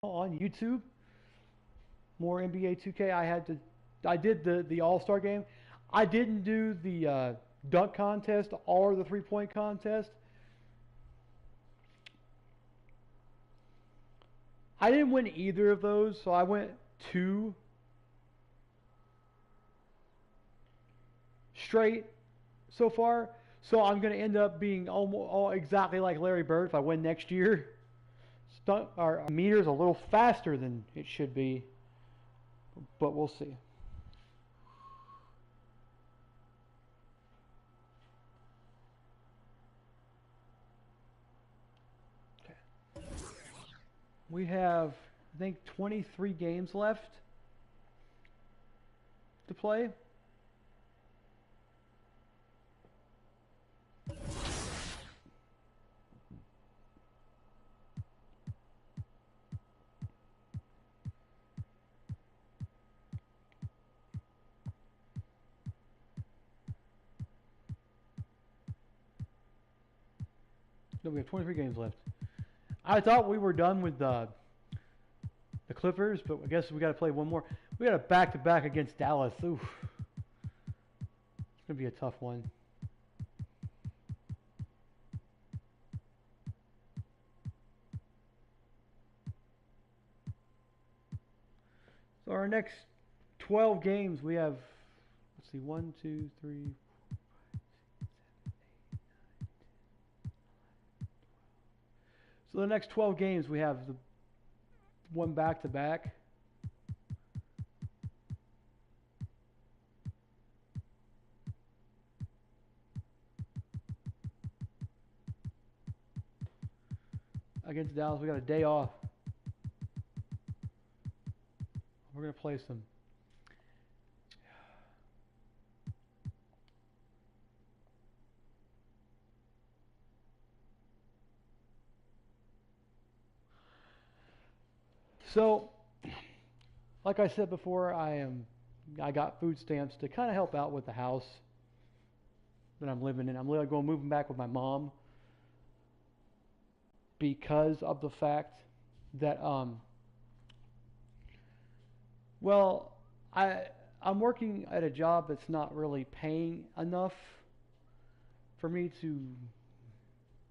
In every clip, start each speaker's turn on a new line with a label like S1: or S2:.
S1: on YouTube. More NBA 2K. I did the All Star game. I didn't do the dunk contest or the 3-point contest. I didn't win either of those, so I went two straight so far. So I'm going to end up being almost exactly like Larry Bird if I win next year. Stunt our meters a little faster than it should be, but we'll see. Okay. We have, I think, 23 games left to play. No, we have 23 games left. I thought we were done with the Clippers, but I guess we got to play one more. We got a back-to-back against Dallas. Oof. It's going to be a tough one. So our next 12 games, we have, let's see, 1, 2, 3, 4, 5, 6, 7, 8, 9, 10. So the next 12 games, we have the one back-to-back. Against Dallas, we got a day off. We're going to play some. So, like I said before, I got food stamps to kind of help out with the house that I'm living in. I'm going moving back with my mom because of the fact that well, I I'm working at a job that's not really paying enough for me to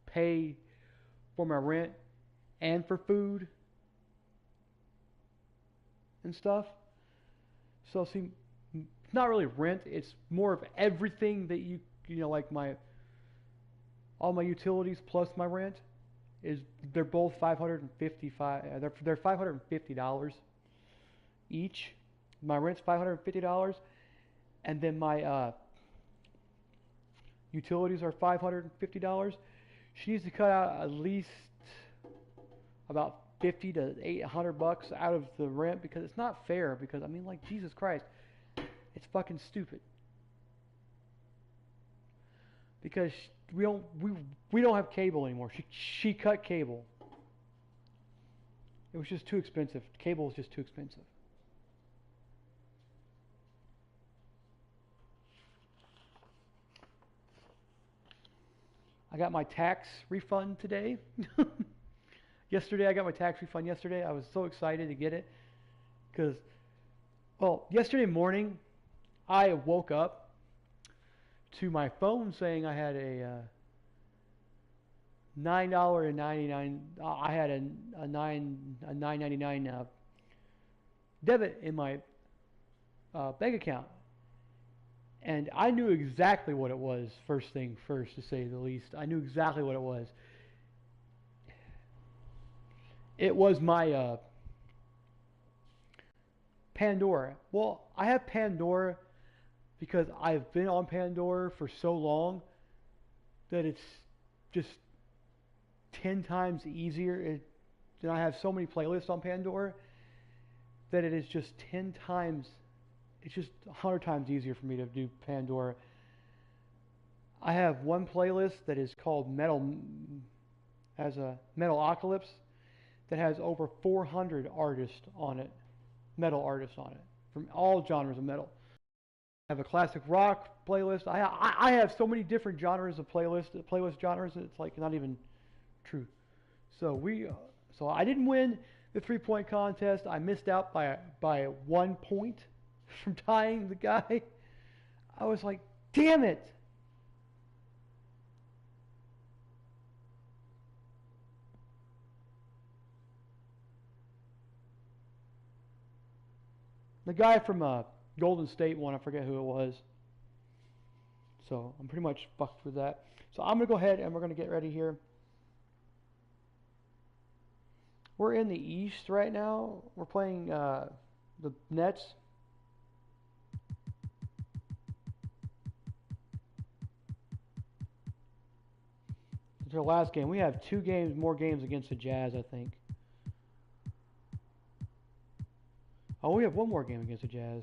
S1: pay for my rent and for food and stuff. So see, it's not really rent. It's more of everything that like my all my utilities plus my rent is they're both 555. They're $550 each. My rent's $550, and then my utilities are $550. She needs to cut out at least about 50 to 800 bucks out of the rent because it's not fair. Because I mean, like Jesus Christ, it's fucking stupid. Because we don't have cable anymore. She cut cable. It was just too expensive. Cable was just too expensive. I got my tax refund today. Yesterday, I got my tax refund yesterday. I was so excited to get it because, well, yesterday morning, I woke up to my phone saying I had a $9.99. I had a $9.99 debit in my bank account, and I knew exactly what it was. First thing first, to say the least, I knew exactly what it was. It was my Pandora. Well, I have Pandora because I've been on Pandora for so long that it's just 10 times easier. And I have so many playlists on Pandora that it is just 10 times, it's just 100 times easier for me to do Pandora. I have one playlist that is called has a Metalocalypse that has over 400 artists on it, metal artists on it, from all genres of metal. I have a classic rock playlist. I have so many different genres of playlist genres. It's like not even true. So so I didn't win the 3-point contest. I missed out by 1 point from tying the guy. I was like, damn it. The guy from Golden State won. I forget who it was. So I'm pretty much fucked with that. So I'm going to go ahead and we're going to get ready here. We're in the East right now. We're playing the Nets. It's our last game. We have more games against the Jazz, I think. Oh, we have one more game against the Jazz.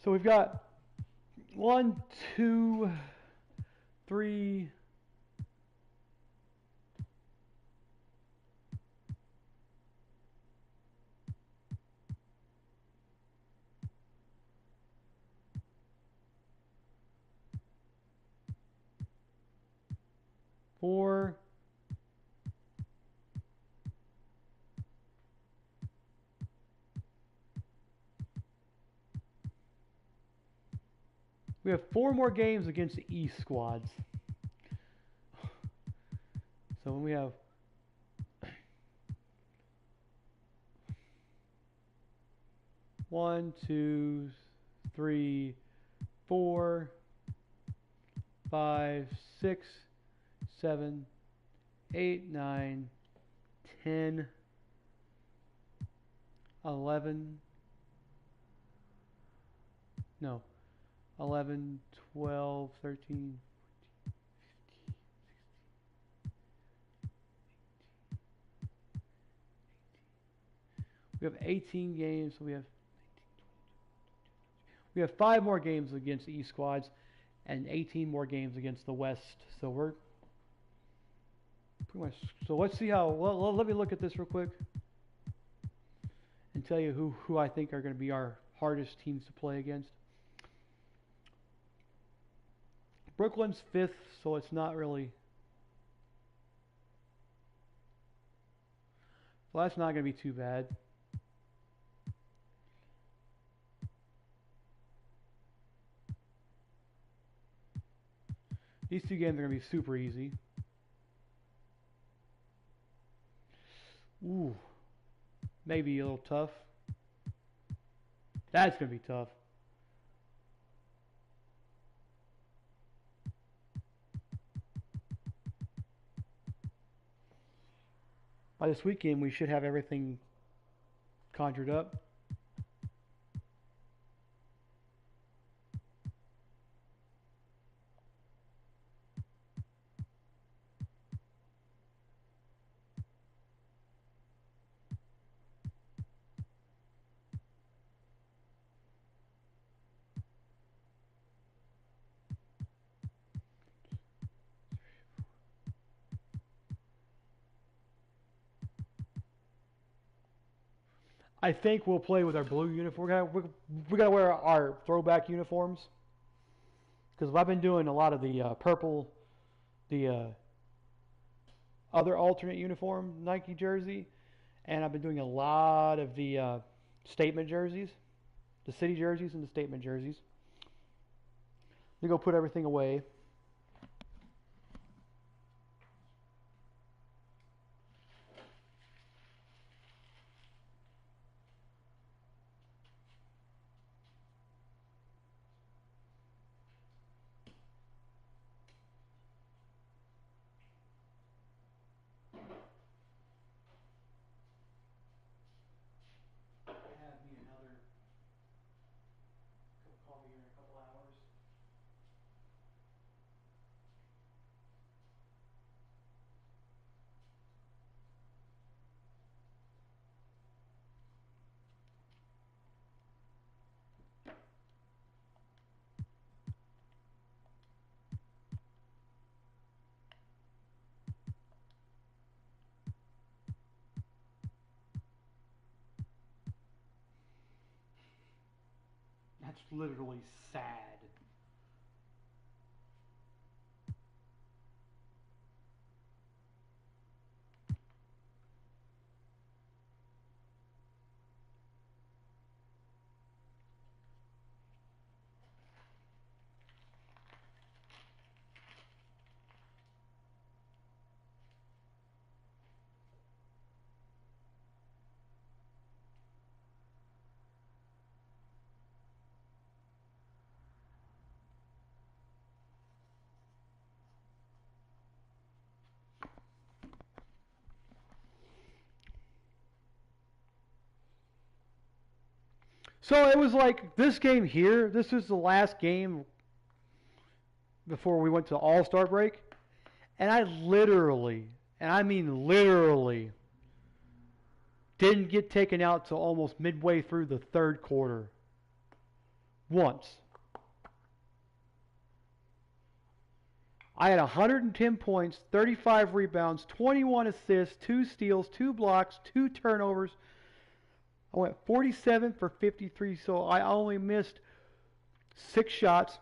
S1: So we've got 1, 2, 3. Four. We have 4 more games against the East squads. So when we have 1, 2, 3, 4, 5, 6, 7, 8, 9, 10, 11. No. 11, 12, 13, 14, 15, 16, 17, 18. We have 18 games. So we have 5 more games against the East squads and 18 more games against the West. So we're pretty much. So let's see how. Well, let me look at this real quick and tell you who I think are going to be our hardest teams to play against. Brooklyn's 5th, so it's not really. Well, that's not going to be too bad. These 2 games are going to be super easy. Ooh. Maybe a little tough. That's going to be tough. By this weekend, we should have everything conjured up. I think we'll play with our blue uniform. We gotta wear our throwback uniforms because I've been doing a lot of the purple, the other alternate uniform Nike jersey, and I've been doing a lot of the statement jerseys, the city jerseys and the statement jerseys. We go put everything away. Have me another cup of coffee here in a couple hours. That's literally sad. So it was like this game here. This was the last game before we went to All-Star break. And I literally, and I mean literally, didn't get taken out till almost midway through the third quarter. Once. I had 110 points, 35 rebounds, 21 assists, 2 steals, 2 blocks, 2 turnovers. I went 47 for 53, so I only missed 6 shots.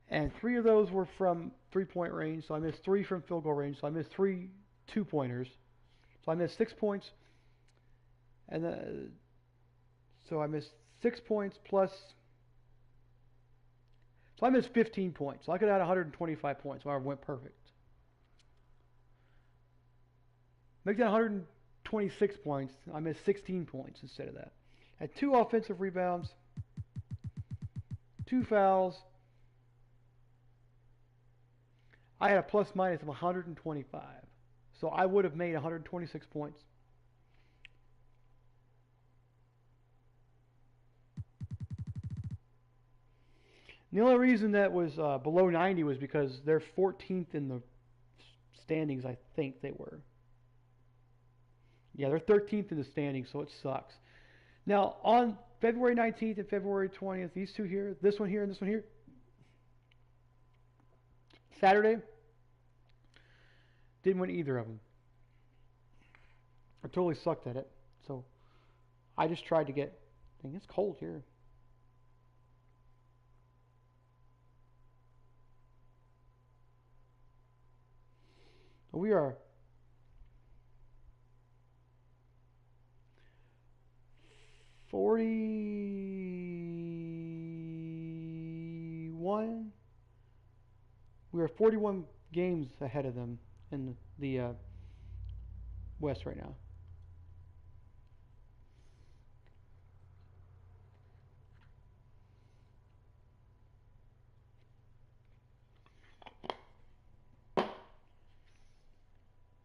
S1: And 3 of those were from three-point range, so I missed 3 from field goal range, so I missed 3 two-pointers. So I missed 6 points. And so I missed 6 points plus. So I missed 15 points. So I could have had 125 points, so I went perfect. Make that 126 points. I missed 16 points instead of that. Had 2 offensive rebounds, 2 fouls. I had a plus minus of 125. So I would have made 126 points. The only reason that was below 90 was because they're 14th in the standings, I think they were. Yeah, they're 13th in the standings, so it sucks. Now, on February 19th and February 20th, these two here, this one here and this one here, Saturday, didn't win either of them. I totally sucked at it. So I just tried to get, dang, it's cold here. We are 41. We are 41 games ahead of them in the West right now.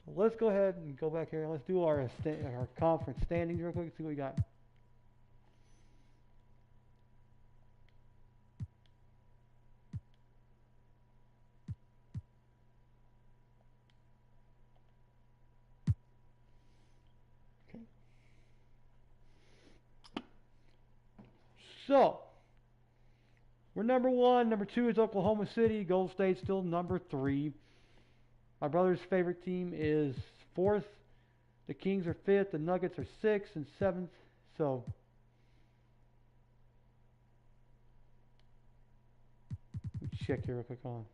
S1: So let's go ahead and go back here. Let's do our conference standings real quick. See what we got. So, we're number 1. Number 2 is Oklahoma City. Golden State's still number 3. My brother's favorite team is 4th. The Kings are 5th. The Nuggets are 6th and 7th. So, let me check here real quick on.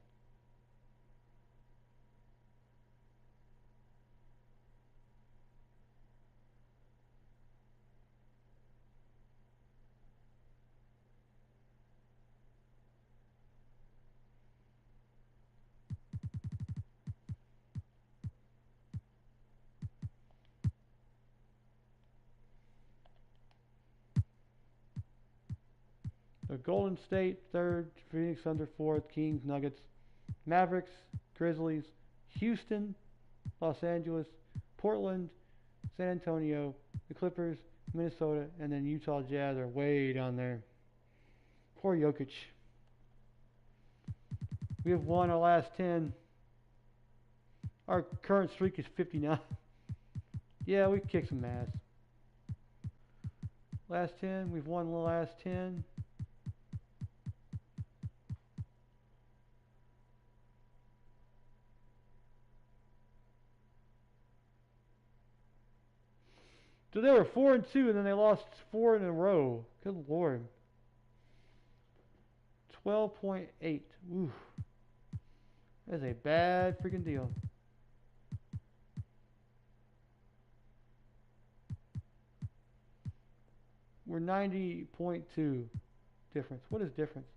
S1: So Golden State 3rd, Phoenix Suns 4th, Kings, Nuggets, Mavericks, Grizzlies, Houston, Los Angeles, Portland, San Antonio, the Clippers, Minnesota, and then Utah Jazz are way down there. Poor Jokic. We have won our last 10. Our current streak is 59. Yeah, we kicked some ass. Last 10, we've won the last 10. So they were 4-2, and then they lost 4 in a row. Good Lord. 12.8. Ooh. That's a bad freaking deal. We're 90.2 difference. What is difference?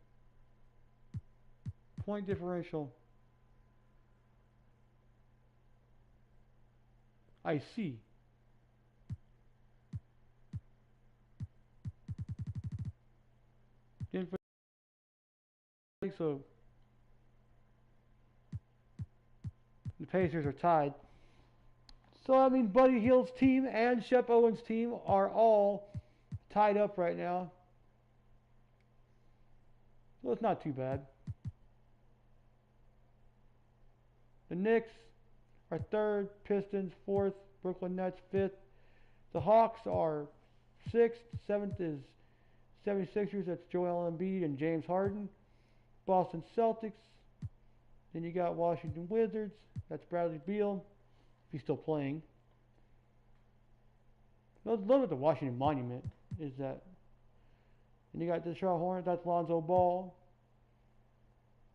S1: Point differential. I see. So the Pacers are tied. So that means Buddy Hield's team and Shep Owen's team are all tied up right now. So it's not too bad. The Knicks are third, Pistons fourth, Brooklyn Nets fifth. The Hawks are sixth, seventh is 76ers, that's Joel Embiid and James Harden. Boston Celtics. Then you got Washington Wizards, that's Bradley Beal, if he's still playing. Look at the Washington Monument, is that. And you got the Charlotte Hornets, that's Lonzo Ball.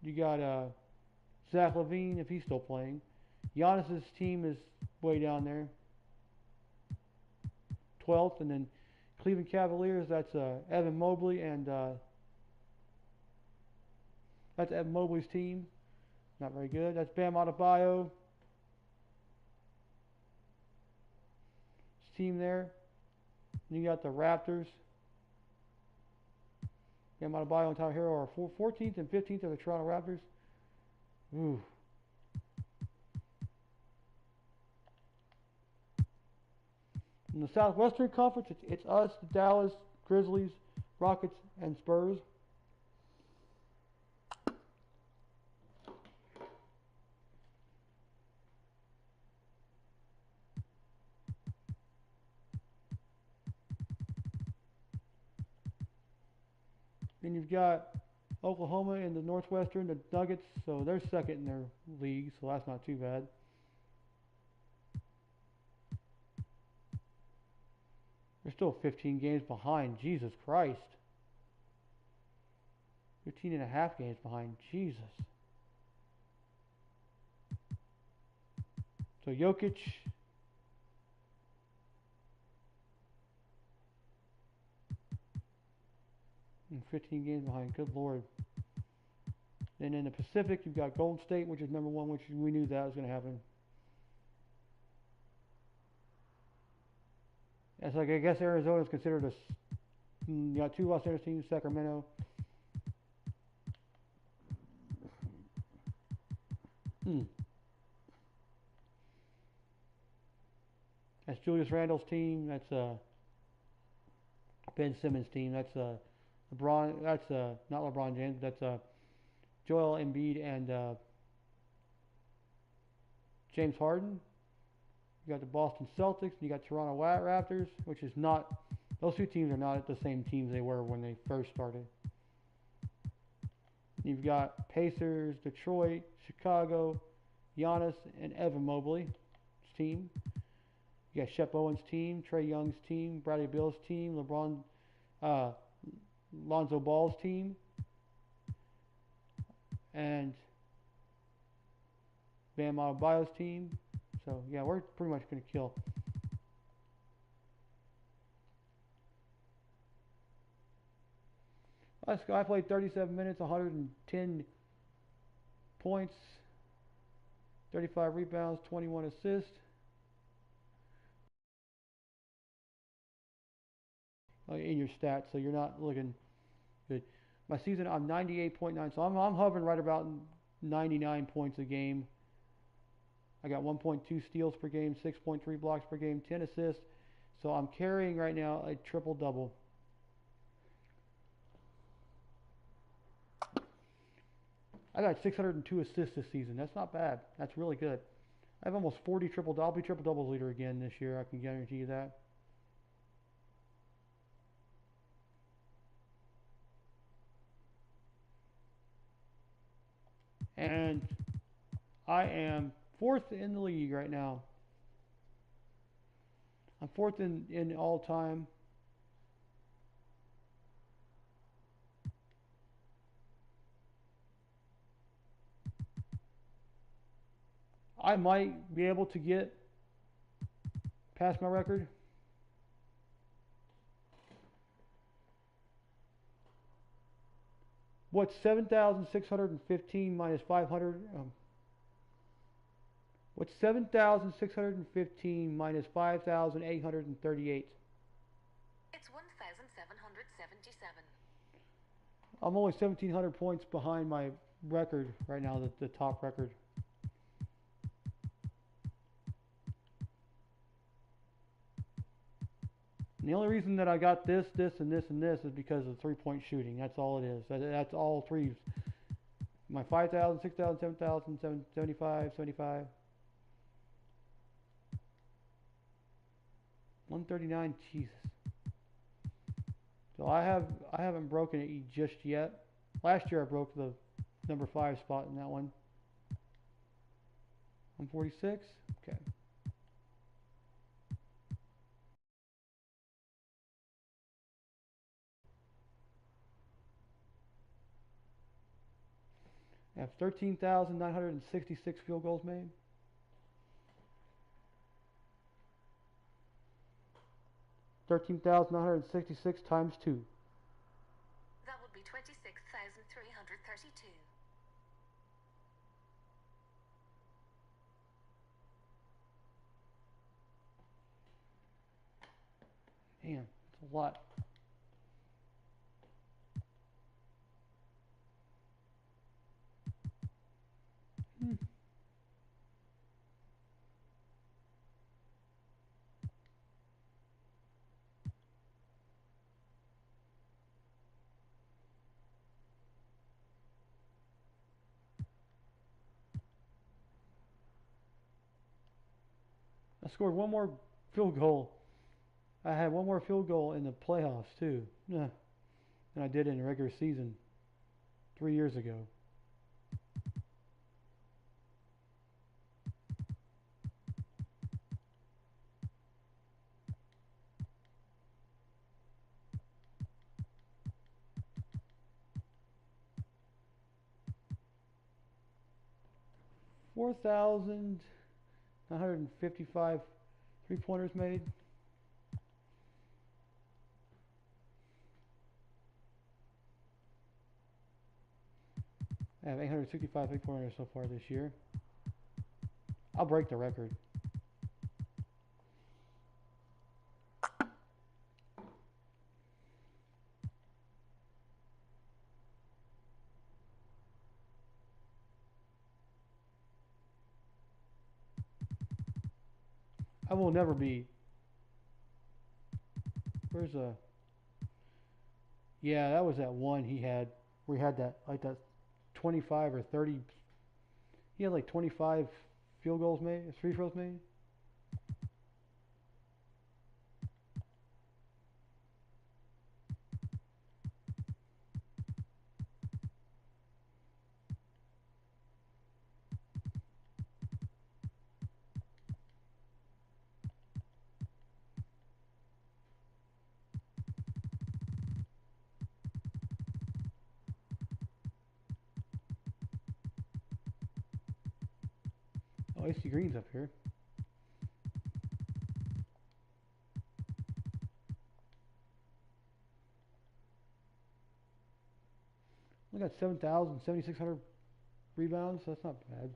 S1: You got Zach LaVine, if he's still playing. Giannis's team is way down there, 12th, and then Cleveland Cavaliers, that's Evan Mobley, and that's Evan Mobley's team. Not very good. That's Bam Adebayo's team there. And you got the Raptors. Bam Adebayo and Tyler Hero are 14th and 15th of the Toronto Raptors. Ooh. In the Southwestern Conference, it's us, the Dallas, Grizzlies, Rockets, and Spurs. Then you've got Oklahoma in the Northwestern, the Nuggets, so they're second in their league, so that's not too bad. They're still 15 games behind. Jesus Christ. 15 and a half games behind. Jesus. So Jokic. And 15 games behind. Good Lord. Then in the Pacific, you've got Golden State, which is number one, which we knew that was going to happen. It's like, I guess Arizona is considered a. You got two Los Angeles teams, Sacramento. That's Julius Randle's team. That's Ben Simmons' team. That's LeBron. That's not LeBron James. That's Joel Embiid and James Harden. You got the Boston Celtics. And you got Toronto Raptors, which is not. Those two teams are not the same teams they were when they first started. You've got Pacers, Detroit, Chicago, Giannis, and Evan Mobley's team. You got Shep Owen's team, Trae Young's team, Bradley Beal's team, Lonzo Ball's team, and Bam Adebayo's team. So yeah, we're pretty much going to kill. I played 37 minutes, 110 points, 35 rebounds, 21 assists. In your stats, so you're not looking good. My season, I'm 98.9, so I'm hovering right about 99 points a game. I got 1.2 steals per game, 6.3 blocks per game, 10 assists. So I'm carrying right now a triple-double. I got 602 assists this season. That's not bad. That's really good. I have almost 40 triple-doubles. I'll be triple-doubles leader again this year. I can guarantee you that. And I am fourth in the league right now. I'm fourth in all time. I might be able to get past my record. What's 7,615 minus 500? What's 7,615 minus 5,838?
S2: It's 1,777.
S1: I'm only 1,700 points behind my record right now, the top record. And the only reason that I got this, and this, and this is because of 3-point shooting. That's all it is. That's all threes. My 5,000, 6,000, 7,000, 75, 75. 139, Jesus. So I haven't broken it just yet. Last year I broke the number 5 spot in that one. 146. Okay. I have 13,966 field goals made. $13,966 times 2.
S2: That would be 26,332.
S1: Man, it's a lot. I scored one more field goal. I had one more field goal in the playoffs too. Yeah, than I did in the regular season 3 years ago. $4,955 3-pointers made. I have 865 3-pointers so far this year. I'll break the record. I will never be. Where's a? Yeah, that was that one he had. Where he had that 25 or 30. He had like 25 field goals made, free throws made. Oh, AC Green's up here. I got 7,000, 7,600 rebounds. That's not bad.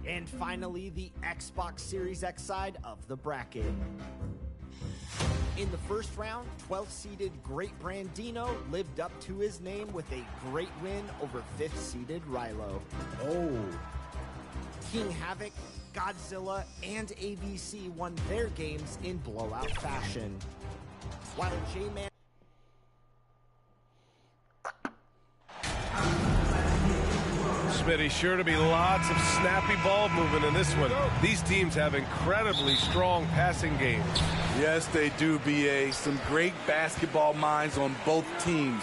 S3: And finally, the Xbox Series X side of the bracket. In the first round, 12th-seeded Great Brandino lived up to his name with a great win over 5th-seeded Rilo.
S4: Oh.
S3: King Havoc, Godzilla, and ABC won their games in blowout fashion. While J-Man...
S5: Smitty, sure to be lots of snappy ball movement in this one. These teams have incredibly strong passing games.
S4: Yes, they do, BA. Some great basketball minds on both teams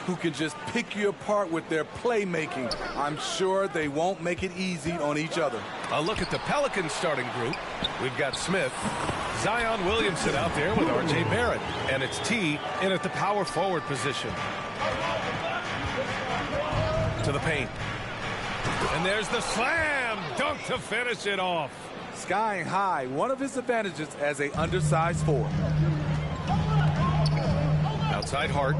S4: who can just pick you apart with their playmaking. I'm sure they won't make it easy on each other.
S5: A look at the Pelicans starting group. We've got Smith, Zion Williamson out there with R.J. Barrett, and it's T in at the power forward position. To the paint. And there's the slam dunk to finish it off.
S4: Skying high, one of his advantages as a undersized forward.
S5: Outside Hart.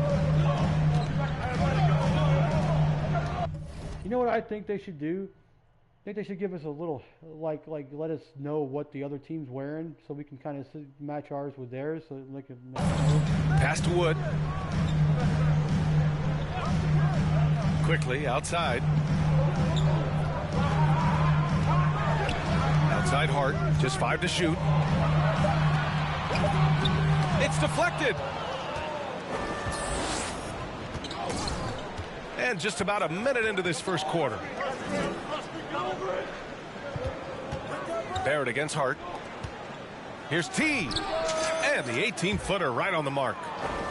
S1: You know what I think they should do? think they should give us a little, like let us know what the other team's wearing, so we can kind of match ours with theirs, so they can.
S5: Pass to Wood. Quickly outside. Outside Hart, just 5 to shoot. It's deflected. And just about a minute into this first quarter. Barrett against Hart. Here's T. And the 18-footer right on the mark.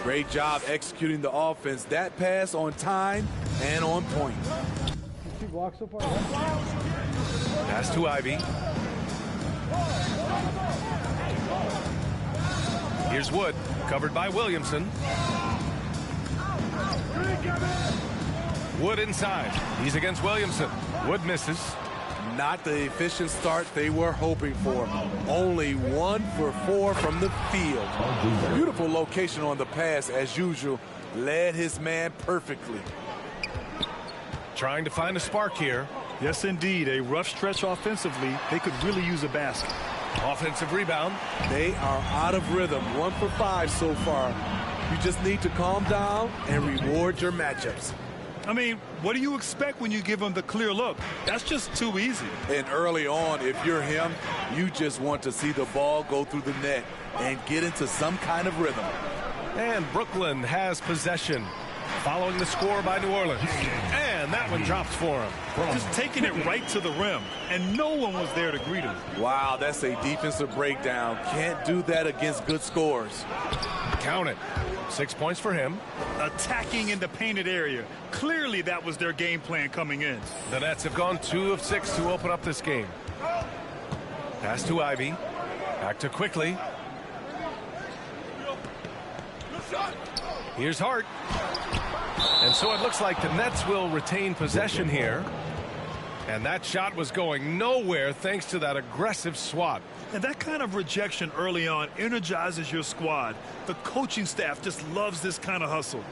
S4: Great job executing the offense. That pass on time and on point.
S1: 2 blocks so far.
S5: Pass to Ivy. Here's Wood, covered by Williamson. Wood inside. He's against Williamson. Wood misses.
S4: Not the efficient start they were hoping for. Only 1 for 4 from the field. Beautiful location on the pass, as usual. Led his man perfectly.
S5: Trying to find a spark here.
S6: Yes, indeed. A rough stretch offensively. They could really use a basket.
S5: Offensive rebound.
S4: They are out of rhythm. 1 for 5 so far. You just need to calm down and reward your matchups.
S6: I mean, what do you expect when you give them the clear look? That's just too easy.
S4: And early on, if you're him, you just want to see the ball go through the net and get into some kind of rhythm.
S5: And Brooklyn has possession, following the score by New Orleans. And that one drops for him.
S6: Just taking it right to the rim, and no one was there to greet him.
S4: Wow, that's a defensive breakdown. Can't do that against good scores.
S5: Count it. 6 points for him.
S6: Attacking in the painted area. Clearly that was their game plan coming in.
S5: The Nets have gone 2 of 6 to open up this game. Pass to Ivy. Back to Quickly. Here's Hart. And so it looks like the Nets will retain possession here. And that shot was going nowhere thanks to that aggressive swat.
S6: And that kind of rejection early on energizes your squad. The coaching staff just loves this kind of hustle.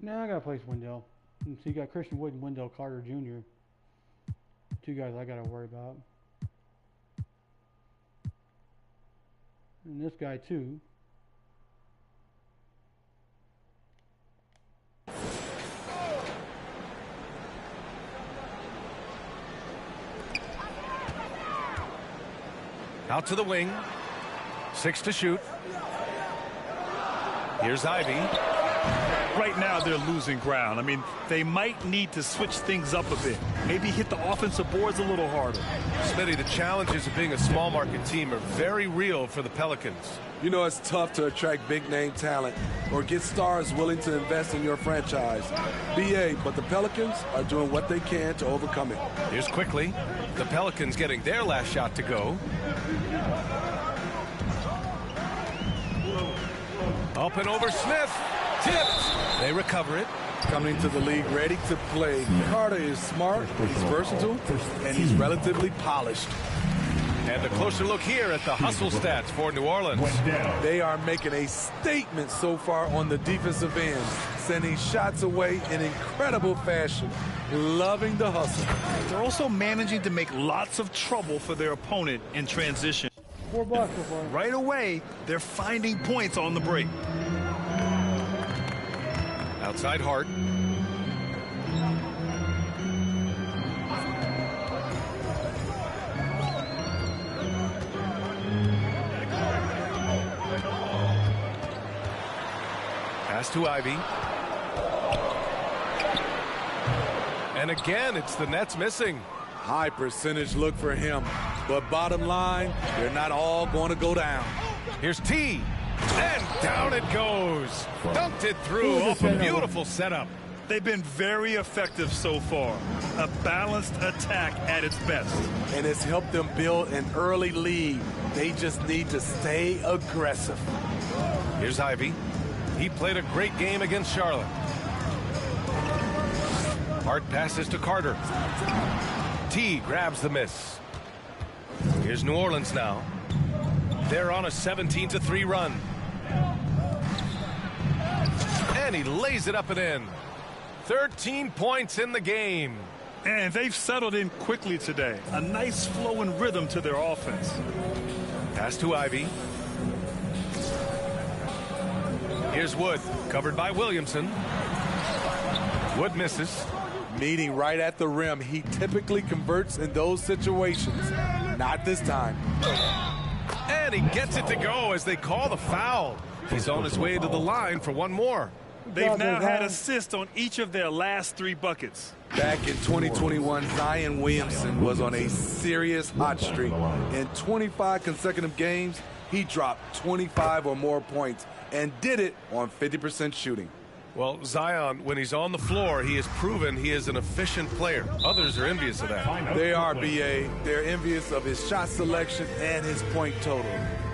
S1: Now I gotta place Wendell. So you got Christian Wood and Wendell Carter Jr. 2 guys I gotta worry about. And this guy too.
S5: Out to the wing. 6 to shoot. Here's Ivy.
S6: Right now they're losing ground. I mean, they might need to switch things up a bit. Maybe hit the offensive boards a little harder.
S5: Smitty, the challenges of being a small market team are very real for the Pelicans.
S4: You know, it's tough to attract big name talent or get stars willing to invest in your franchise. BA, but the Pelicans are doing what they can to overcome it.
S5: Here's Quickly. The Pelicans getting their last shot to go. Up and over Smith. Tipped. They recover it.
S4: Coming to the league ready to play. Carter is smart, he's versatile, and he's relatively polished.
S5: And a closer look here at the hustle stats for New Orleans.
S4: They are making a statement so far on the defensive end, sending shots away in incredible fashion. Loving the hustle.
S6: They're also managing to make lots of trouble for their opponent in transition.
S1: 4 blocks so far.
S6: Right away, they're finding points on the break.
S5: Outside Hart. Pass to Ivy. And again, it's the Nets missing.
S4: High percentage look for him. But bottom line, they're not all going to go down.
S5: Here's T. And down it goes. Dunked it through off a beautiful setup.
S6: They've been very effective so far. A balanced attack at its best.
S4: And it's helped them build an early lead. They just need to stay aggressive.
S5: Here's Ivy. He played a great game against Charlotte. Hart passes to Carter. T grabs the miss. Here's New Orleans now. They're on a 17-3 run. And he lays it up and in. 13 points in the game.
S6: And they've settled in quickly today. A nice flow and rhythm to their offense.
S5: Pass to Ivy. Here's Wood, covered by Williamson. Wood misses.
S4: Meeting right at the rim. He typically converts in those situations. Not this time.
S5: And he gets it to go as they call the foul. He's on his way to the line for one more.
S6: They've now had assists on each of their last 3 buckets.
S4: Back in 2021, Zion Williamson was on a serious hot streak. In 25 consecutive games, he dropped 25 or more points and did it on 50% shooting.
S5: Well, Zion, when he's on the floor, he has proven he is an efficient player. Others are envious of that.
S4: They are, B.A. They're envious of his shot selection and his point total.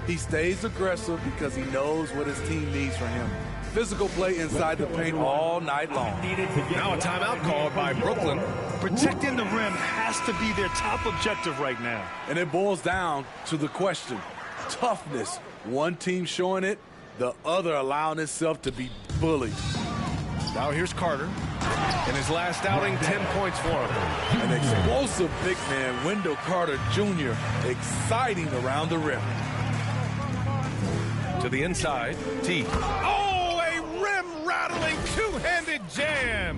S4: He stays aggressive because he knows what his team needs from him. Physical play inside the paint all night long.
S5: Now a timeout called by Brooklyn.
S6: Protecting the rim has to be their top objective right now.
S4: And it boils down to the question. Toughness. One team showing it, the other allowing itself to be bullied.
S5: Now here's Carter. In his last outing, 10 points for him.
S4: An explosive big man, Wendell Carter Jr., exciting around the rim.
S5: To the inside, T. Oh, a rim-rattling two-handed jam.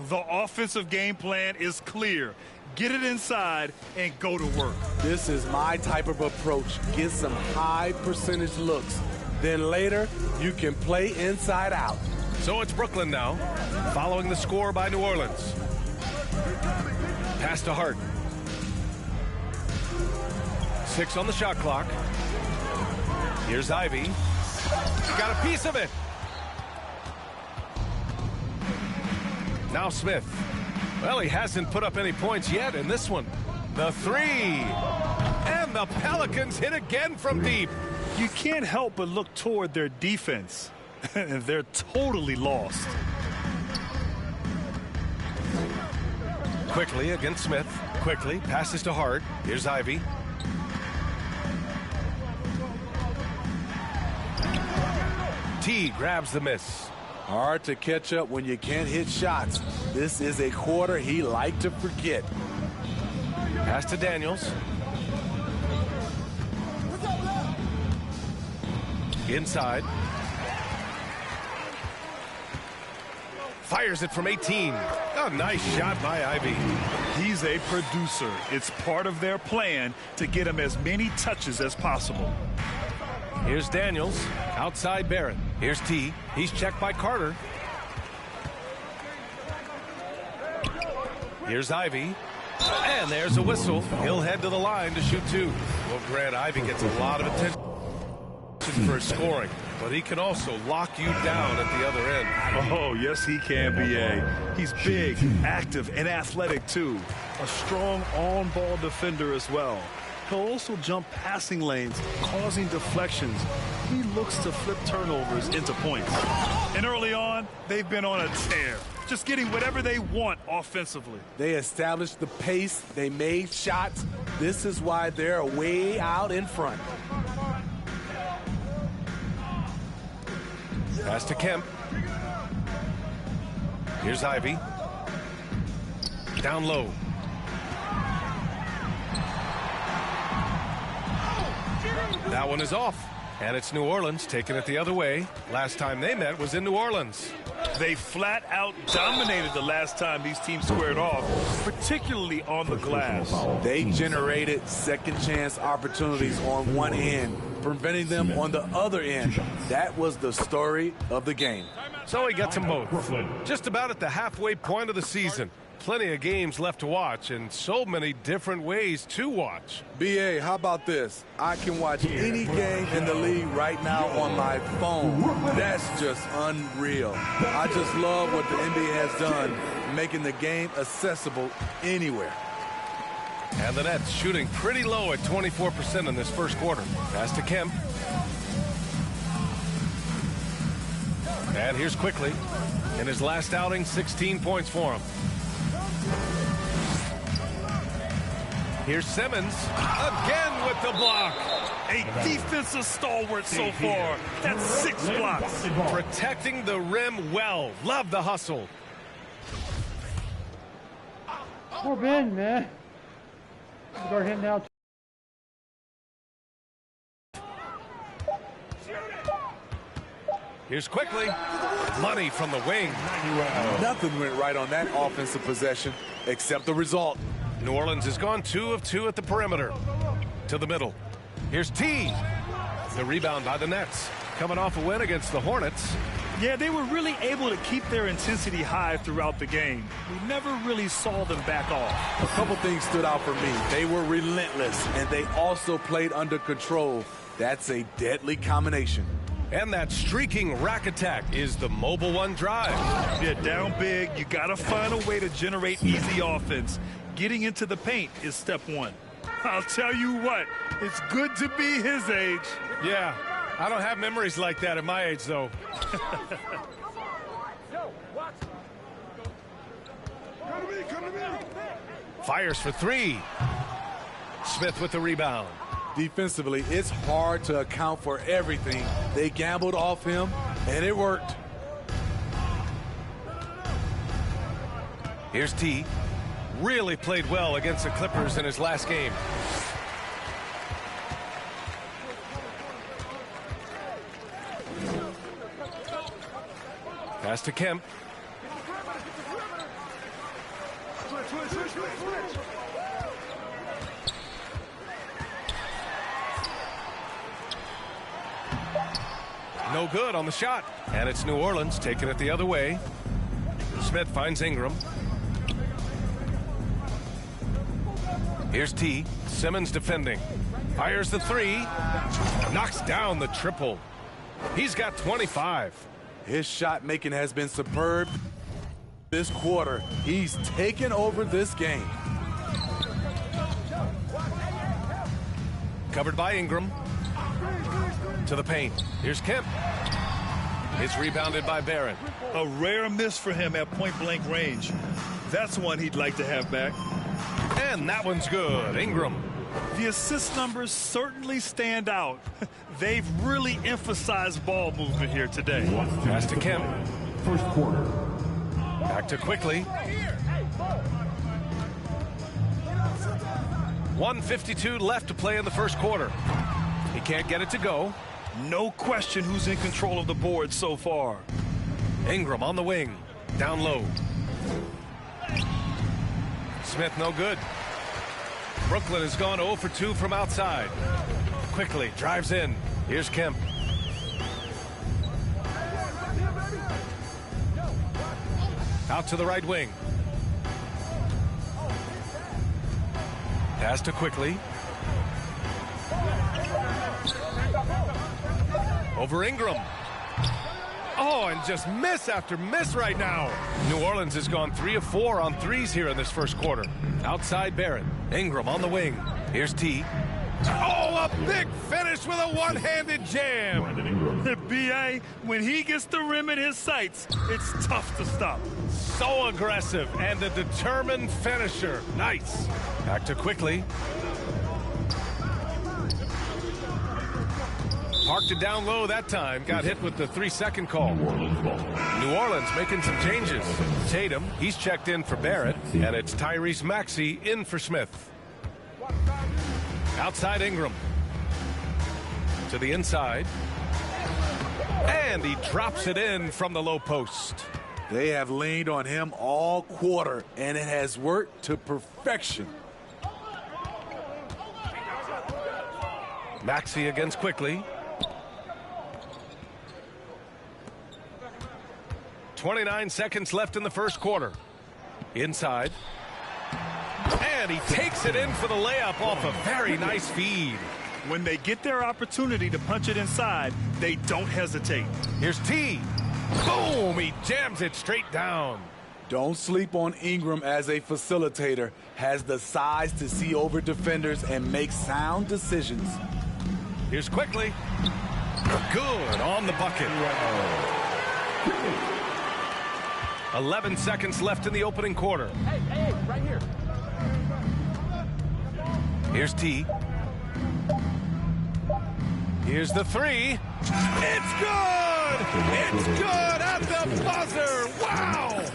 S6: The offensive game plan is clear. Get it inside and go to work.
S4: This is my type of approach. Get some high percentage looks. Then later, you can play inside out.
S5: So it's Brooklyn now, following the score by New Orleans. Pass to Hart. 6 on the shot clock. Here's Ivy. Got a piece of it. Now Smith. Well, he hasn't put up any points yet in this one. The 3. And the Pelicans hit again from deep.
S6: You can't help but look toward their defense. And they're totally lost.
S5: Quickly against Smith. Quickly passes to Hart. Here's Ivy. T grabs the miss.
S4: Hard to catch up when you can't hit shots. This is a quarter he liked to forget.
S5: Pass to Daniels. Inside. Fires it from 18. A nice shot by Ivy.
S6: He's a producer. It's part of their plan to get him as many touches as possible.
S5: Here's Daniels. Outside Barrett. Here's T. He's checked by Carter. Here's Ivy. And there's a whistle. He'll head to the line to shoot 2. Well, Grant, Ivy gets a lot of attention for his scoring, but he can also lock you down at the other end.
S6: Oh, yes, he can, B.A. He's big, active, and athletic, too. A strong on-ball defender as well. He'll also jump passing lanes, causing deflections. He looks to flip turnovers into points. And early on, they've been on a tear, just getting whatever they want offensively.
S4: They established the pace. They made shots. This is why they're way out in front.
S5: Pass to Kemp. Here's Ivy. Down low. That one is off. And it's New Orleans taking it the other way. Last time they met was in New Orleans.
S6: They flat out dominated the last time these teams squared off, particularly on the glass.
S4: They generated second chance opportunities on one end, preventing them on the other end. That was the story of the game.
S5: So he gets them both. Just about at the halfway point of the season. Plenty of games left to watch and so many different ways to watch.
S4: B.A., how about this? I can watch any game in the league right now on my phone. That's just unreal. I just love what the NBA has done, making the game accessible anywhere.
S5: And the Nets shooting pretty low at 24% in this first quarter. Pass to Kemp. And here's Quickly. In his last outing, 16 points for him. Here's Simmons again with the block.
S6: A defensive stalwart so far. That's 6 blocks.
S5: Protecting the rim well. Love the hustle.
S1: Poor Ben, man. Guard him now.
S5: Here's quickly. Money from the wing.
S4: Nothing went right on that offensive possession except the result.
S5: New Orleans has gone 2 of 2 at the perimeter. To the middle. Here's T. The rebound by the Nets. Coming off a win against the Hornets.
S6: Yeah, they were really able to keep their intensity high throughout the game. We never really saw them back off.
S4: A couple things stood out for me. They were relentless, and they also played under control. That's a deadly combination.
S5: And that streaking rack attack is the mobile one drive.
S6: Yeah, down big, you got to find a way to generate easy offense. Getting into the paint is step 1. I'll tell you what, it's good to be his age.
S5: Yeah, I don't have memories like that at my age, though. Fires for 3. Smith with the rebound.
S4: Defensively, it's hard to account for everything. They gambled off him, and it worked.
S5: Here's T. Really played well against the Clippers in his last game. Pass to Kemp. No good on the shot. And it's New Orleans taking it the other way. Smith finds Ingram. Here's T. Simmons defending. Fires the 3. Knocks down the triple. He's got 25.
S4: His shot making has been superb this quarter. He's taken over this game.
S5: Covered by Ingram. To the paint. Here's Kemp. It's rebounded by Barron.
S6: A rare miss for him at point-blank range. That's one he'd like to have back.
S5: And that one's good. Ingram.
S6: The assist numbers certainly stand out. They've really emphasized ball movement here today.
S5: Pass to Kemp.
S7: First quarter.
S5: Back to quickly. 1:52 left to play in the first quarter. He can't get it to go.
S6: No question who's in control of the board so far.
S5: Ingram on the wing. Down low. Smith no good. Brooklyn has gone 0 for 2 from outside. Quickly drives in. Here's Kemp. Out to the right wing. Pass to quickly. Over Ingram. Oh, and just miss after miss right now. New Orleans has gone 3 of 4 on threes here in this first quarter. Outside Barron. Ingram on the wing. Here's T. Oh, a big finish with a one-handed jam.
S6: B.A., when he gets the rim in his sights, it's tough to stop.
S5: So aggressive and a determined finisher. Nice. Back to quickly. Parked it down low that time. Got hit with the 3-second call. New Orleans making some changes. Tatum, he's checked in for Barrett. And it's Tyrese Maxey in for Smith. Outside Ingram. To the inside. And he drops it in from the low post.
S4: They have leaned on him all quarter, and it has worked to perfection.
S5: Maxey against quickly. 29 seconds left in the first quarter. Inside. And he takes it in for the layup off a very nice feed.
S6: When they get their opportunity to punch it inside, they don't hesitate.
S5: Here's T. Boom! He jams it straight down.
S4: Don't sleep on Ingram as a facilitator. Has the size to see over defenders and make sound decisions.
S5: Here's quickly. Good on the bucket. 11 seconds left in the opening quarter.
S7: Hey, right here.
S5: Here's T. Here's the three. It's good! It's good at the buzzer! Wow!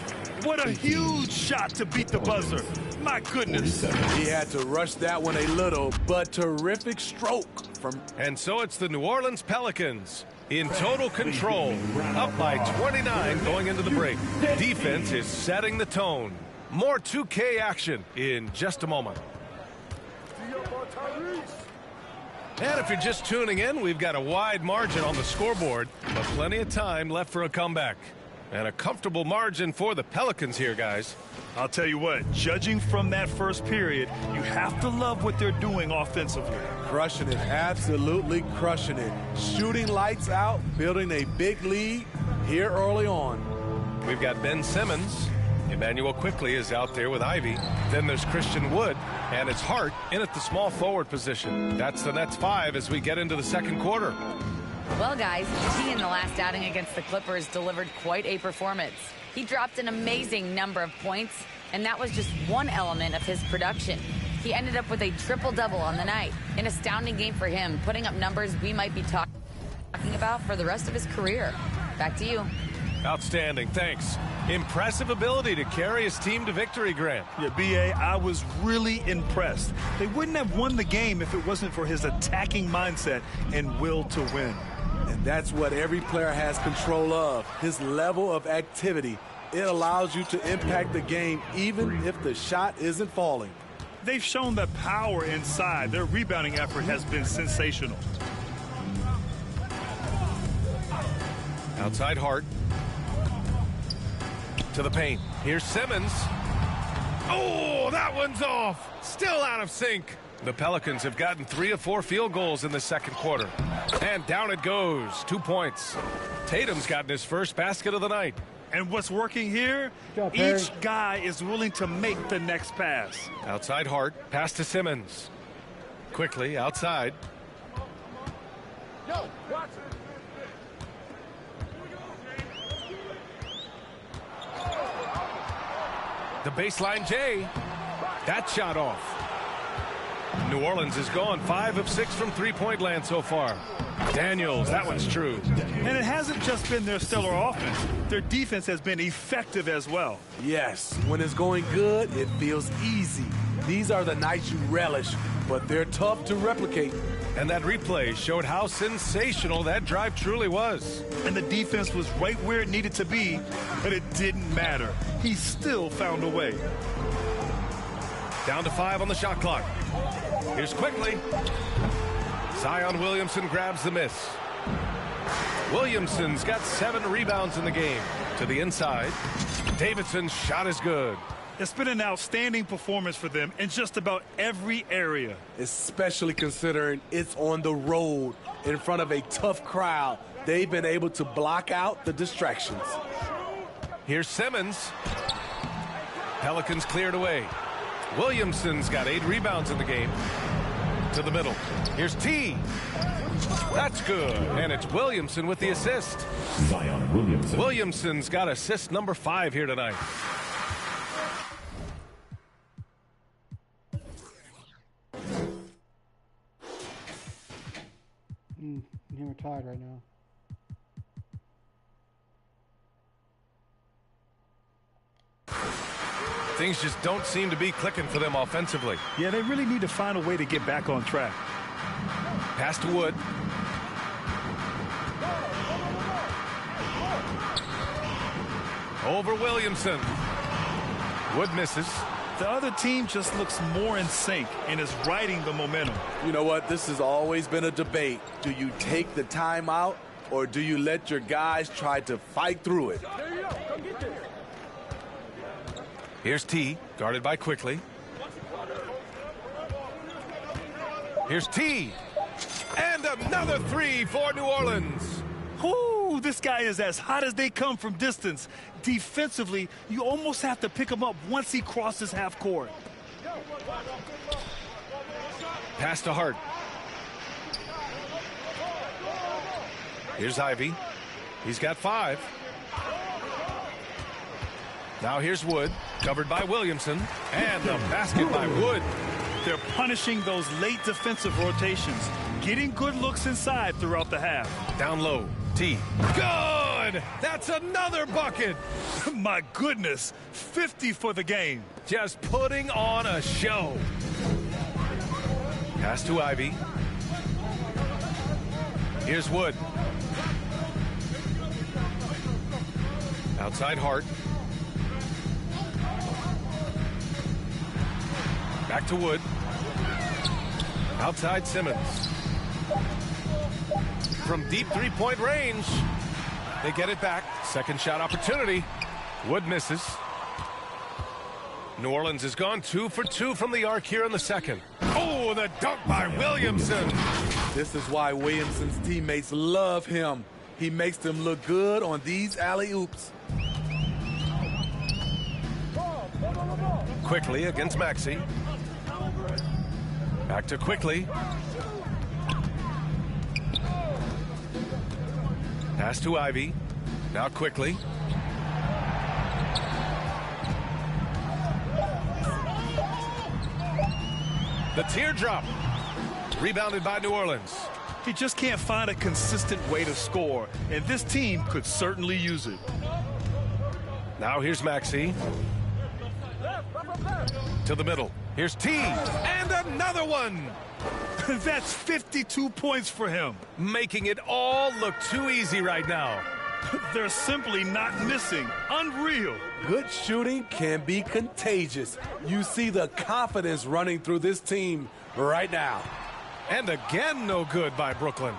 S6: What a huge shot to beat the buzzer. My goodness.
S4: He had to rush that one a little, but terrific stroke from...
S5: And so it's the New Orleans Pelicans in total control, up by 29 going into the break. Defense is setting the tone. More 2K action in just a moment. And if you're just tuning in, we've got a wide margin on the scoreboard, but plenty of time left for a comeback. And a comfortable margin for the Pelicans here, guys.
S6: I'll tell you what, judging from that first period, you have to love what they're doing offensively.
S4: Crushing it, absolutely crushing it. Shooting lights out, building a big lead here early on.
S5: We've got Ben Simmons. Emmanuel quickly is out there with Ivy. Then there's Christian Wood, and it's Hart in at the small forward position. That's the Nets 5 as we get into the second quarter.
S7: Well, guys, T in the last outing against the Clippers delivered quite a performance. He dropped an amazing number of points, and that was just one element of his production. He ended up with a triple-double on the night. An astounding game for him, putting up numbers we might be talking about for the rest of his career. Back to you.
S5: Outstanding, thanks. Impressive ability to carry his team to victory, Grant.
S6: Yeah, B.A., I was really impressed. They wouldn't have won the game if it wasn't for his attacking mindset and will to win.
S4: And that's what every player has control of, his level of activity. It allows you to impact the game even if the shot isn't falling.
S6: They've shown the power inside. Their rebounding effort has been sensational.
S5: Outside Hart. To the paint. Here's Simmons. Oh, that one's off. Still out of sync. The Pelicans have gotten 3 of 4 field goals in the second quarter. And down it goes. 2 points. Tatum's gotten his first basket of the night.
S6: And what's working here? Each guy is willing to make the next pass.
S5: Outside Hart. Pass to Simmons. Quickly outside.
S6: No, watch it.
S5: The baseline J. That shot off. New Orleans is gone 5 of 6 from three-point land so far. Daniels, that one's true.
S6: And it hasn't just been their stellar offense. Their defense has been effective as well.
S4: Yes, when it's going good, it feels easy. These are the nights you relish, but they're tough to replicate.
S5: And that replay showed how sensational that drive truly was.
S6: And the defense was right where it needed to be, but it didn't matter. He still found a way.
S5: Down to 5 on the shot clock. Here's quickly. Zion Williamson grabs the miss. Williamson's got 7 rebounds in the game. To the inside. Davidson's shot is good.
S6: It's been an outstanding performance for them in just about every area.
S4: Especially considering it's on the road in front of a tough crowd. They've been able to block out the distractions.
S5: Here's Simmons. Pelicans cleared away. Williamson's got 8 rebounds in the game. To the middle. Here's T. That's good. And it's Williamson with the assist.
S8: Zion Williamson.
S5: Williamson's got assist number 5 here tonight.
S1: We're tied right now.
S5: Things just don't seem to be clicking for them offensively.
S6: Yeah, they really need to find a way to get back on track.
S5: Pass to Wood. Over Williamson. Wood misses.
S6: The other team just looks more in sync and is riding the momentum.
S4: You know what? This has always been a debate. Do you take the timeout or do you let your guys try to fight through it?
S5: Here's T, guarded by Quickly. Here's T. And another 3 for New Orleans.
S6: Ooh, this guy is as hot as they come from distance. Defensively, you almost have to pick him up once he crosses half court.
S5: Pass to Hart. Here's Ivy. He's got 5. Now here's Wood, covered by Williamson. And the basket by Wood.
S6: They're punishing those late defensive rotations, getting good looks inside throughout the half.
S5: Down low, T. Good! That's another bucket!
S6: My goodness, 50 for the game.
S5: Just putting on a show. Pass to Ivy. Here's Wood. Outside Hart. Back to Wood. Outside Simmons. From deep three-point range. They get it back. Second shot opportunity. Wood misses. New Orleans has gone 2 for 2 from the arc here in the second. Oh, the dunk by Williamson.
S4: This is why Williamson's teammates love him. He makes them look good on these alley-oops.
S5: Quickly against Maxey. Back to Quickly. Pass to Ivy. Now Quickly. The teardrop. Rebounded by New Orleans.
S6: He just can't find a consistent way to score, and this team could certainly use it.
S5: Now here's Maxey. To the middle. Here's T. And another one.
S6: That's 52 points for him.
S5: Making it all look too easy right now.
S6: They're simply not missing. Unreal.
S4: Good shooting can be contagious. You see the confidence running through this team right now.
S5: And again, no good by Brooklyn.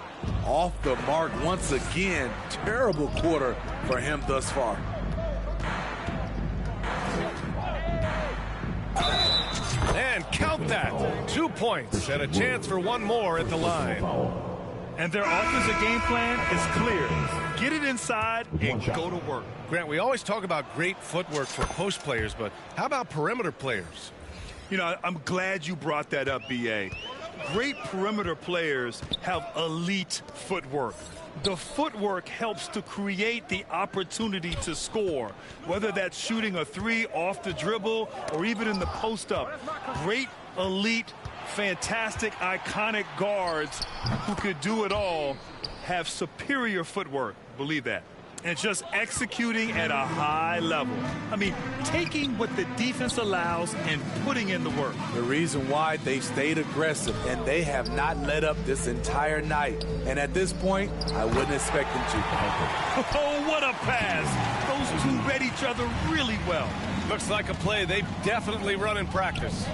S4: Off the mark once again. Terrible quarter for him thus far.
S5: And count that. 2 points and a chance for one more at the line.
S6: And their offensive game plan is clear. Get it inside and go to work.
S5: Grant, we always talk about great footwork for post players, but how about perimeter players?
S6: You know, I'm glad you brought that up, B.A. Great perimeter players have elite footwork. The footwork helps to create the opportunity to score, whether that's shooting a three off the dribble or even in the post-up. Great, elite, fantastic, iconic guards who could do it all have superior footwork. Believe that. And just executing at a high level. I mean, taking what the defense allows and putting in the work.
S4: The reason why they stayed aggressive, and they have not let up this entire night. And at this point, I wouldn't expect them to.
S6: Oh, what a pass. Those two read each other really well.
S5: Looks like a play they've definitely run in practice.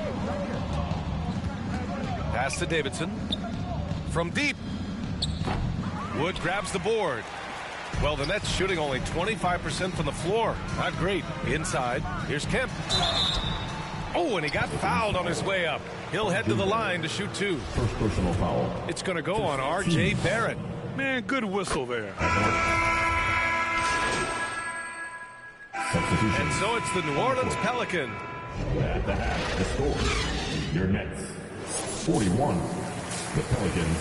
S5: Pass to Davidson. From deep. Wood grabs the board. Well, the Nets shooting only 25% from the floor. Not great. Inside. Here's Kemp. Oh, and he got fouled on his way up. He'll head to the line to shoot 2.
S8: First personal foul.
S5: It's going to go on R.J. Barrett.
S6: Man, good whistle there.
S8: Substitution.
S5: And so it's the New Orleans Pelicans.
S8: At the half, the score. Your Nets, 41. The Pelicans,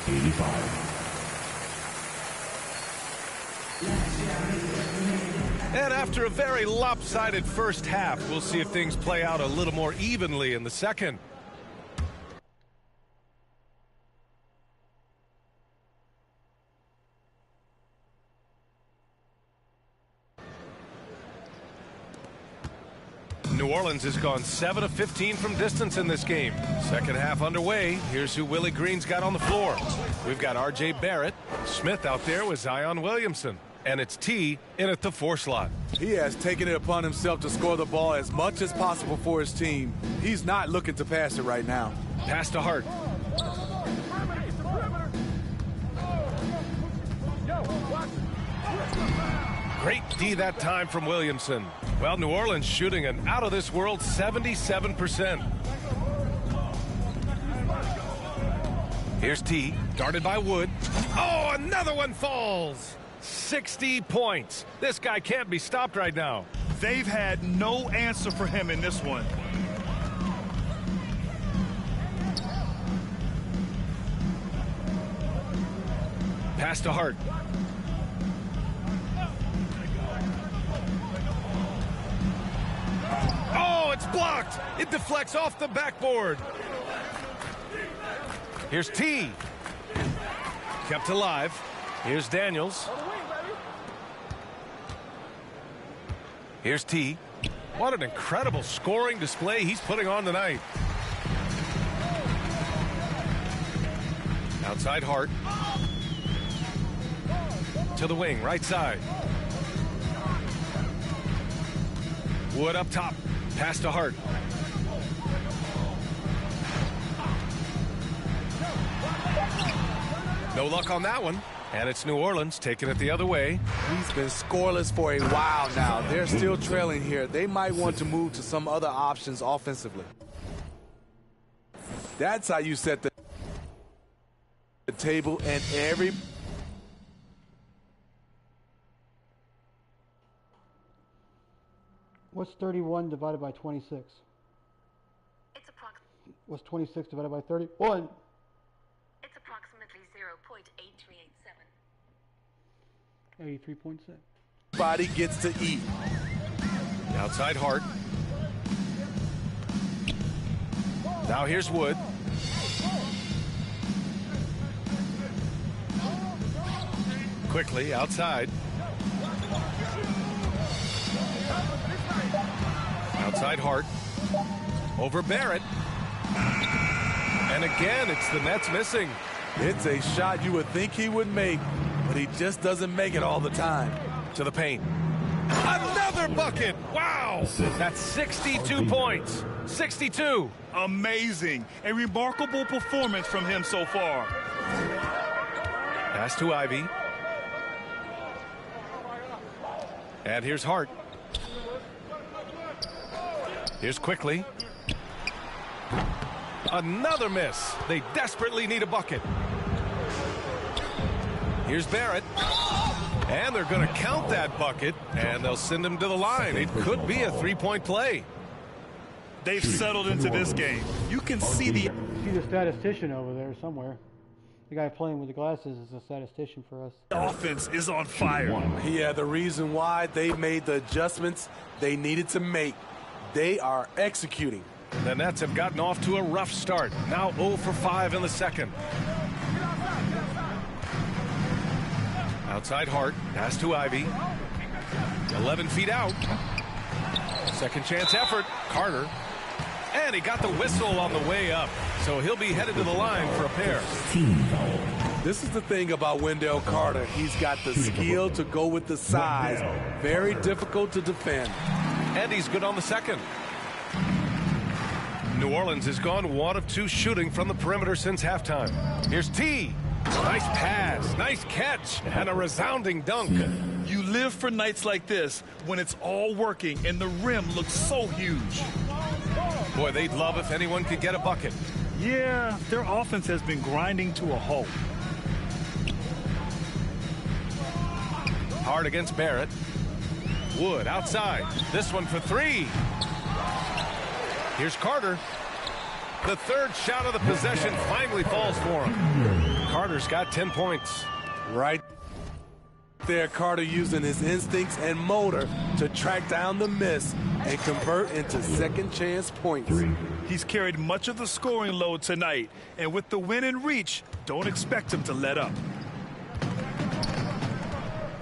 S8: 85.
S5: And after a very lopsided first half, we'll see if things play out a little more evenly in the second. New Orleans has gone 7 of 15 from distance in this game. Second half underway. Here's who Willie Green's got on the floor. We've got R.J. Barrett. Smith out there with Zion Williamson. And it's T in at the 4 slot.
S4: He has taken it upon himself to score the ball as much as possible for his team. He's not looking to pass it right now.
S5: Pass to Hart. Great D that time from Williamson. Well, New Orleans shooting an out-of-this-world 77%. Here's T, guarded by Wood. Oh, another one falls. 60 points. This guy can't be stopped right now.
S6: They've had no answer for him in this one.
S5: Pass to Hart. Oh, it's blocked. blocked. It deflects off the backboard. Here's T. Kept alive. Here's Daniels. Here's T. What an incredible scoring display he's putting on tonight. Outside Hart. To the wing, right side. Wood up top. Pass to Hart. No luck on that one. And it's New Orleans taking it the other way.
S4: He's been scoreless for a while now. They're still trailing here. They might want to move to some other options offensively. That's how you set the table and every...
S1: What's 31 divided by 26?
S2: It's approximately
S1: What's 26 divided by 31?
S2: It's approximately 0.8387.
S1: 83.6.
S4: Body gets to eat.
S5: Outside Hart. Now here's Wood. Quickly outside. Outside Hart. Over Barrett. And again, it's the Nets missing.
S4: It's a shot you would think he would make, but he just doesn't make it all the time.
S5: To the paint. Another bucket. Wow. That's 62 points. 62.
S6: Amazing. A remarkable performance from him so far.
S5: Pass to Ivy. And here's Hart. Here's Quickly. Another miss. They desperately need a bucket. Here's Barrett. And they're going to count that bucket, and they'll send him to the line. It could be a three-point play.
S6: They've settled into this game. You can see the...
S1: See the statistician over there somewhere. The guy playing with the glasses is a statistician for us.
S6: offense is on fire.
S4: Yeah, the reason why they made the adjustments they needed to make. They are executing.
S5: The Nets have gotten off to a rough start. Now 0 for 5 in the second. Outside Hart. Pass to Ivy. 11 feet out. Second chance effort. Carter. And he got the whistle on the way up. So he'll be headed to the line for a pair.
S4: This is the thing about Wendell Carter. He's got the skill to go with the size. Very difficult to defend.
S5: And he's good on the second. New Orleans has gone 1 of 2 shooting from the perimeter since halftime. Here's T. Nice pass, nice catch, and a resounding dunk.
S6: You live for nights like this when it's all working and the rim looks so huge.
S5: Boy, they'd love if anyone could get a bucket.
S6: Yeah, their offense has been grinding to a halt.
S5: Hard against Barrett. Wood outside. This one for 3. Here's Carter. The third shot of the possession finally falls for him. Carter's got 10 points.
S4: Right there, Carter using his instincts and motor to track down the miss and convert into second chance points.
S6: He's carried much of the scoring load tonight, and with the win in reach, don't expect him to let up.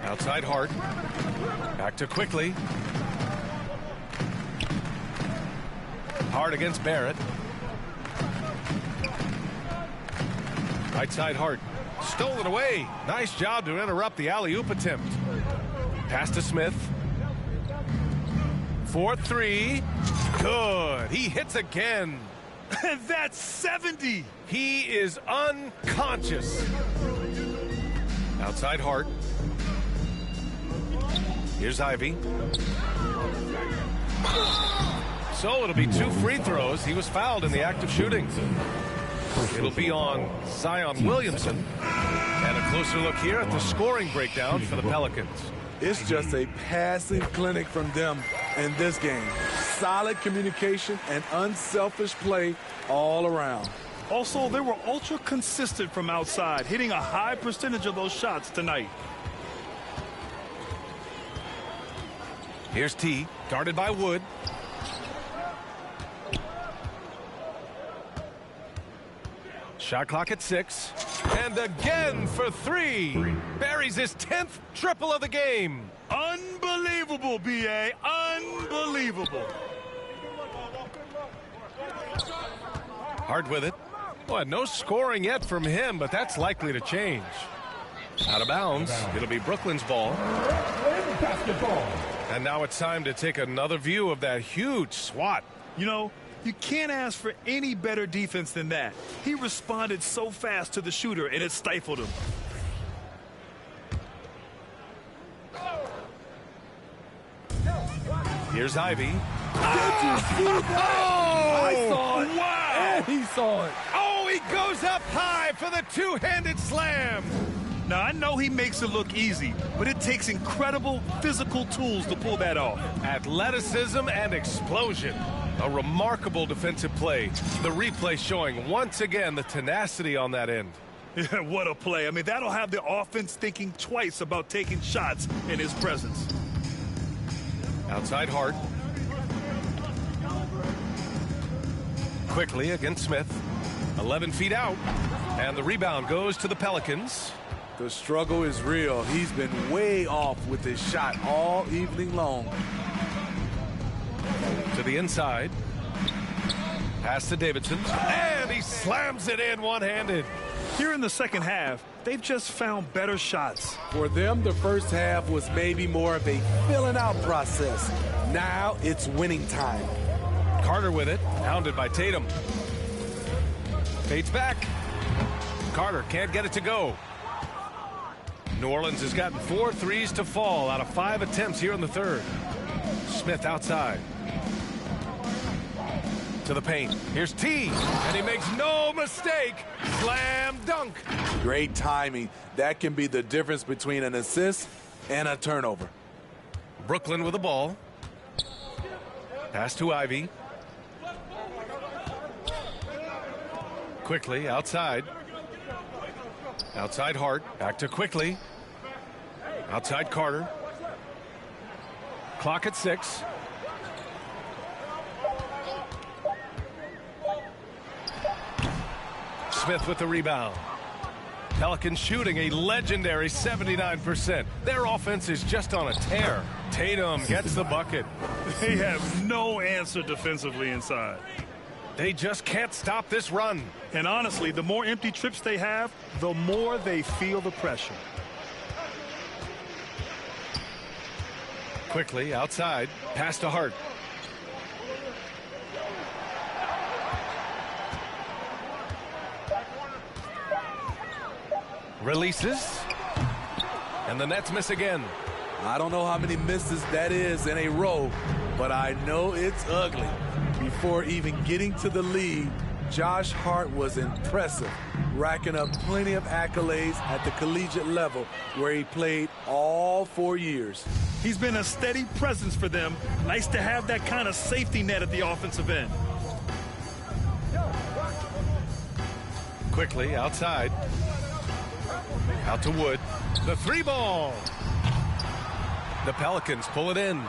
S5: Outside Hart. Back to Quickly. Hard against Barrett. Right side Hart. Stolen away. Nice job to interrupt the alley-oop attempt. Pass to Smith. 4-3. Good. He hits again.
S6: And that's 70.
S5: He is unconscious. Outside Hart. Here's Ivy. So it'll be 2 free throws. He was fouled in the act of shooting. It'll be on Zion Williamson. And a closer look here at the scoring breakdown for the Pelicans.
S4: It's just a passing clinic from them in this game. Solid communication and unselfish play all around.
S6: Also, they were ultra consistent from outside, hitting a high percentage of those shots tonight.
S5: Here's T, guarded by Wood. Shot clock at 6. And again for 3. Buries his 10th triple of the game.
S6: Unbelievable, B.A. Unbelievable.
S5: Hard with it. Well, no scoring yet from him, but that's likely to change. Out of bounds. It'll be Brooklyn's ball. And now it's time to take another view of that huge swat.
S6: You know, you can't ask for any better defense than that. He responded so fast to the shooter, and it stifled him.
S5: Here's Ivy.
S6: I saw it. Wow.
S1: And he saw it.
S5: Oh, he goes up high for the two-handed slam.
S6: Now, I know he makes it look easy, but it takes incredible physical tools to pull that off.
S5: Athleticism and explosion. A remarkable defensive play. The replay showing once again the tenacity on that end.
S6: Yeah, what a play. I mean, that'll have the offense thinking twice about taking shots in his presence.
S5: Outside Hart. Quickly against Smith. 11 feet out. And the rebound goes to the Pelicans.
S4: The struggle is real. He's been way off with his shot all evening long.
S5: To the inside. Pass to Davidson. And he slams it in one-handed.
S6: Here in the second half, they've just found better shots.
S4: For them, the first half was maybe more of a filling out process. Now it's winning time.
S5: Carter with it. Hounded by Tatum. Fades back. Carter can't get it to go. New Orleans has gotten 4 threes to fall out of 5 attempts here in the third. Smith outside. To the paint. Here's T. And he makes no mistake. Slam dunk.
S4: Great timing. That can be the difference between an assist and a turnover.
S5: Brooklyn with the ball. Pass to Ivy. Quickly outside. Outside Hart. Back to Quickly. Outside Carter. Clock at 6. Smith with the rebound. Pelicans shooting a legendary 79%. Their offense is just on a tear. Tatum gets the bucket.
S6: They have no answer defensively inside.
S5: They just can't stop this run.
S6: And honestly, the more empty trips they have, the more they feel the pressure.
S5: Quickly outside. Pass to Hart. Releases. And the Nets miss again.
S4: I don't know how many misses that is in a row, but I know it's ugly. Before even getting to the lead, Josh Hart was impressive, racking up plenty of accolades at the collegiate level where he played all 4 years.
S6: He's been a steady presence for them. Nice to have that kind of safety net at the offensive end.
S5: Quickly outside. Out to Wood. The 3-ball. The Pelicans pull it in.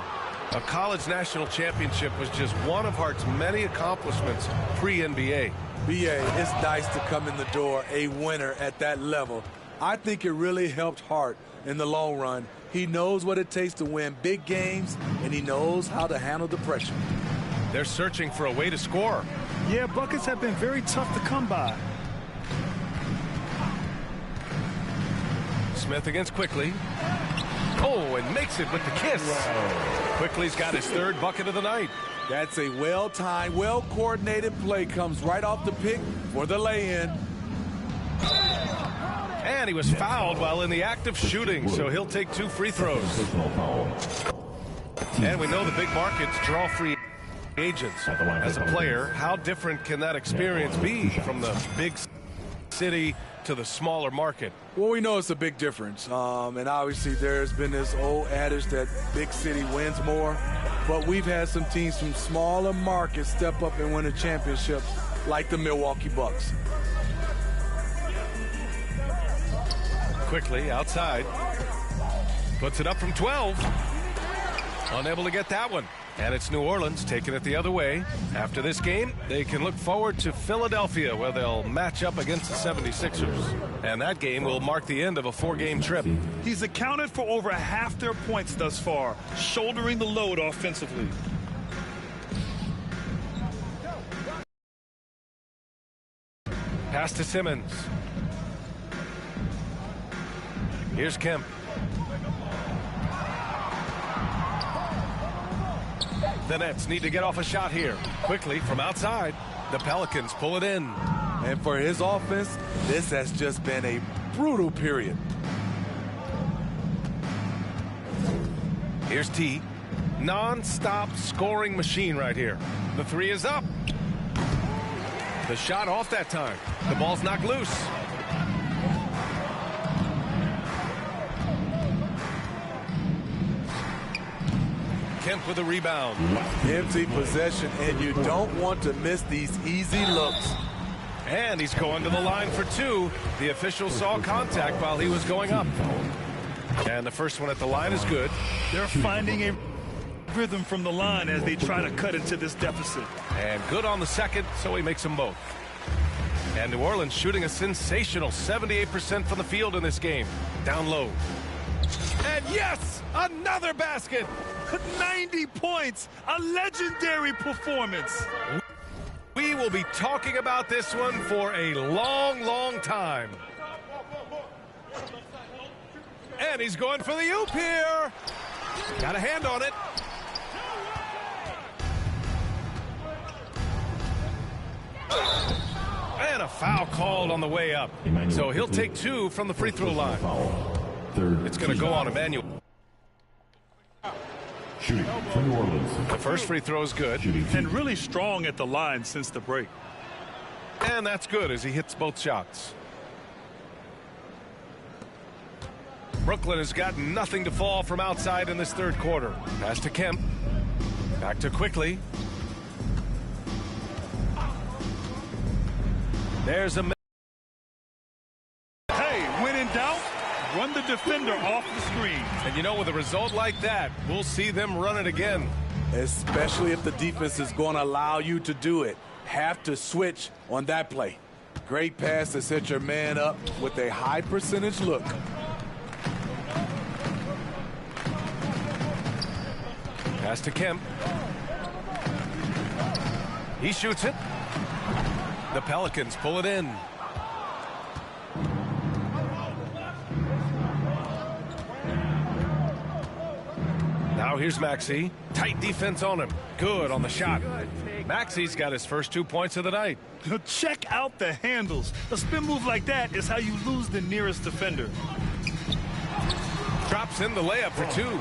S5: A college national championship was just one of Hart's many accomplishments pre-NBA.
S4: BA, it's nice to come in the door a winner at that level. I think it really helped Hart in the long run. He knows what it takes to win big games, and he knows how to handle the pressure.
S5: They're searching for a way to score.
S6: Yeah, buckets have been very tough to come by.
S5: Smith against Quickly. Oh, and makes it with the kiss. Quickly's got his 3rd bucket of the night.
S4: That's a well-timed, well-coordinated play. Comes right off the pick for the lay-in.
S5: And he was fouled while in the act of shooting, so he'll take 2 free throws. And we know the big markets draw free agents. As a player, how different can that experience be from the big city to the smaller market?
S4: Well, we know it's a big difference. And obviously there's been this old adage that big city wins more. But we've had some teams from smaller markets step up and win a championship, like the Milwaukee Bucks.
S5: Quickly outside. Puts it up from 12. Unable to get that one. And it's New Orleans taking it the other way. After this game, they can look forward to Philadelphia, where they'll match up against the 76ers. And that game will mark the end of a 4-game trip.
S6: He's accounted for over half their points thus far, shouldering the load offensively.
S5: Pass to Simmons. Here's Kemp. The Nets need to get off a shot here. Quickly from outside, the Pelicans pull it in.
S4: And for his offense, this has just been a brutal period.
S5: Here's T. Non-stop scoring machine right here. The three is up. The shot off that time. The ball's knocked loose. Kemp with a rebound.
S4: Empty possession, and you don't want to miss these easy looks.
S5: And he's going to the line for two. The official saw contact while he was going up. And the first one at the line is good.
S6: They're finding a rhythm from the line as they try to cut into this deficit.
S5: And good on the second, so he makes them both. And New Orleans shooting a sensational 78% from the field in this game. Down low. And yes, another basket.
S6: 90 points, a legendary performance.
S5: We will be talking about this one for a long, long time. And he's going for the oop here. Got a hand on it. And a foul called on the way up. So he'll take two from the free throw line. It's going to go on Emmanuel.
S8: Shooting for New Orleans.
S5: The first free throw is good.
S6: And really strong at the line since the break.
S5: And that's good as he hits both shots. Brooklyn has got nothing to fall from outside in this third quarter. Pass to Kemp. Back to Quickly. There's a...
S6: Hey, when in doubt, run the defender off the screen.
S5: And you know, with a result like that, we'll see them run it again.
S4: Especially if the defense is going to allow you to do it. Have to switch on that play. Great pass to set your man up with a high percentage look.
S5: Pass to Kemp. He shoots it. The Pelicans pull it in. Now here's Maxey. Tight defense on him. Good on the shot. Maxey's got his first 2 points of the night.
S6: Check out the handles. A spin move like that is how you lose the nearest defender.
S5: Drops in the layup for two.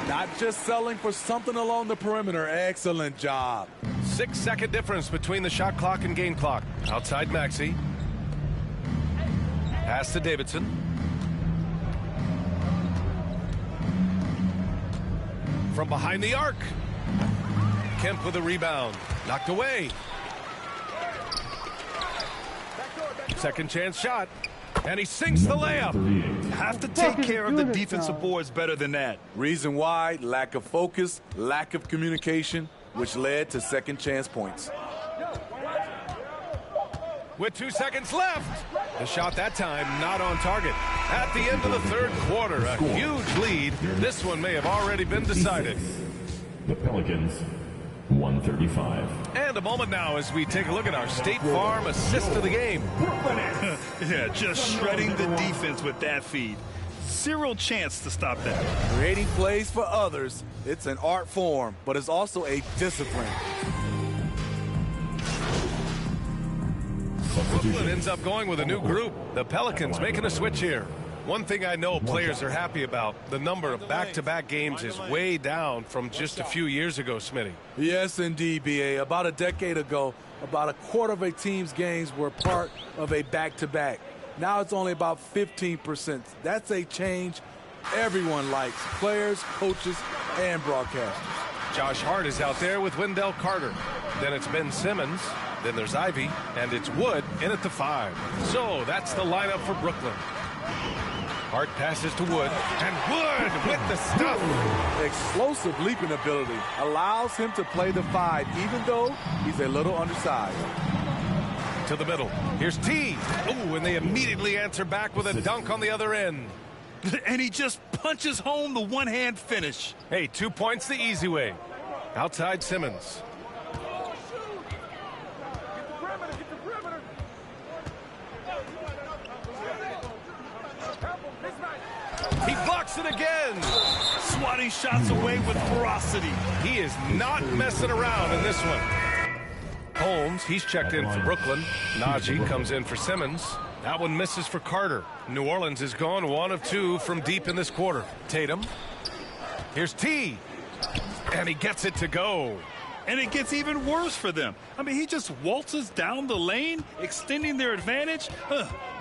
S4: Not just selling for something along the perimeter. Excellent job.
S5: 6-second difference between the shot clock and game clock. Outside Maxey. Pass to Davidson. From behind the arc. Kemp with a rebound. Knocked away. Second chance shot. And he sinks the layup.
S6: Have to take care of the defensive boards better than that.
S4: Reason why? Lack of focus, lack of communication, which led to second chance points.
S5: With 2 seconds left. The shot that time not on target. At the end of the third quarter, a huge lead. This one may have already been decided.
S8: The Pelicans, 135.
S5: And a moment now as we take a look at our State Farm assist of the game.
S6: Yeah, just shredding the defense with that feed. Zero chance to stop that.
S4: Creating plays for others, it's an art form, but it's also a discipline.
S5: Brooklyn ends up going with a new group. The Pelicans making a switch here. One thing I know players are happy about, the number of back-to-back games is way down from just a few years ago, Smitty.
S4: Yes, indeed, B.A. About a decade ago, about a quarter of a team's games were part of a back-to-back. Now it's only about 15%. That's a change everyone likes, players, coaches, and broadcasters.
S5: Josh Hart is out there with Wendell Carter. Then it's Ben Simmons. Then there's Ivy. And it's Wood in at the 5. So that's the lineup for Brooklyn. Hart passes to Wood, and Wood with the stuff.
S4: Explosive leaping ability allows him to play the 5, even though he's a little undersized.
S5: To the middle. Here's T. Ooh, and they immediately answer back with a dunk on the other end.
S6: And he just punches home the one-hand finish.
S5: Hey, 2 points the easy way. Outside Simmons. He blocks it again.
S6: Swatting shots away with ferocity.
S5: He is not messing around in this one. Holmes, he's checked in for Brooklyn. Najee comes in for Simmons. That one misses for Carter. New Orleans is gone 1 of 2 from deep in this quarter. Tatum. Here's T. And he gets it to go.
S6: And it gets even worse for them. I mean, he just waltzes down the lane, extending their advantage.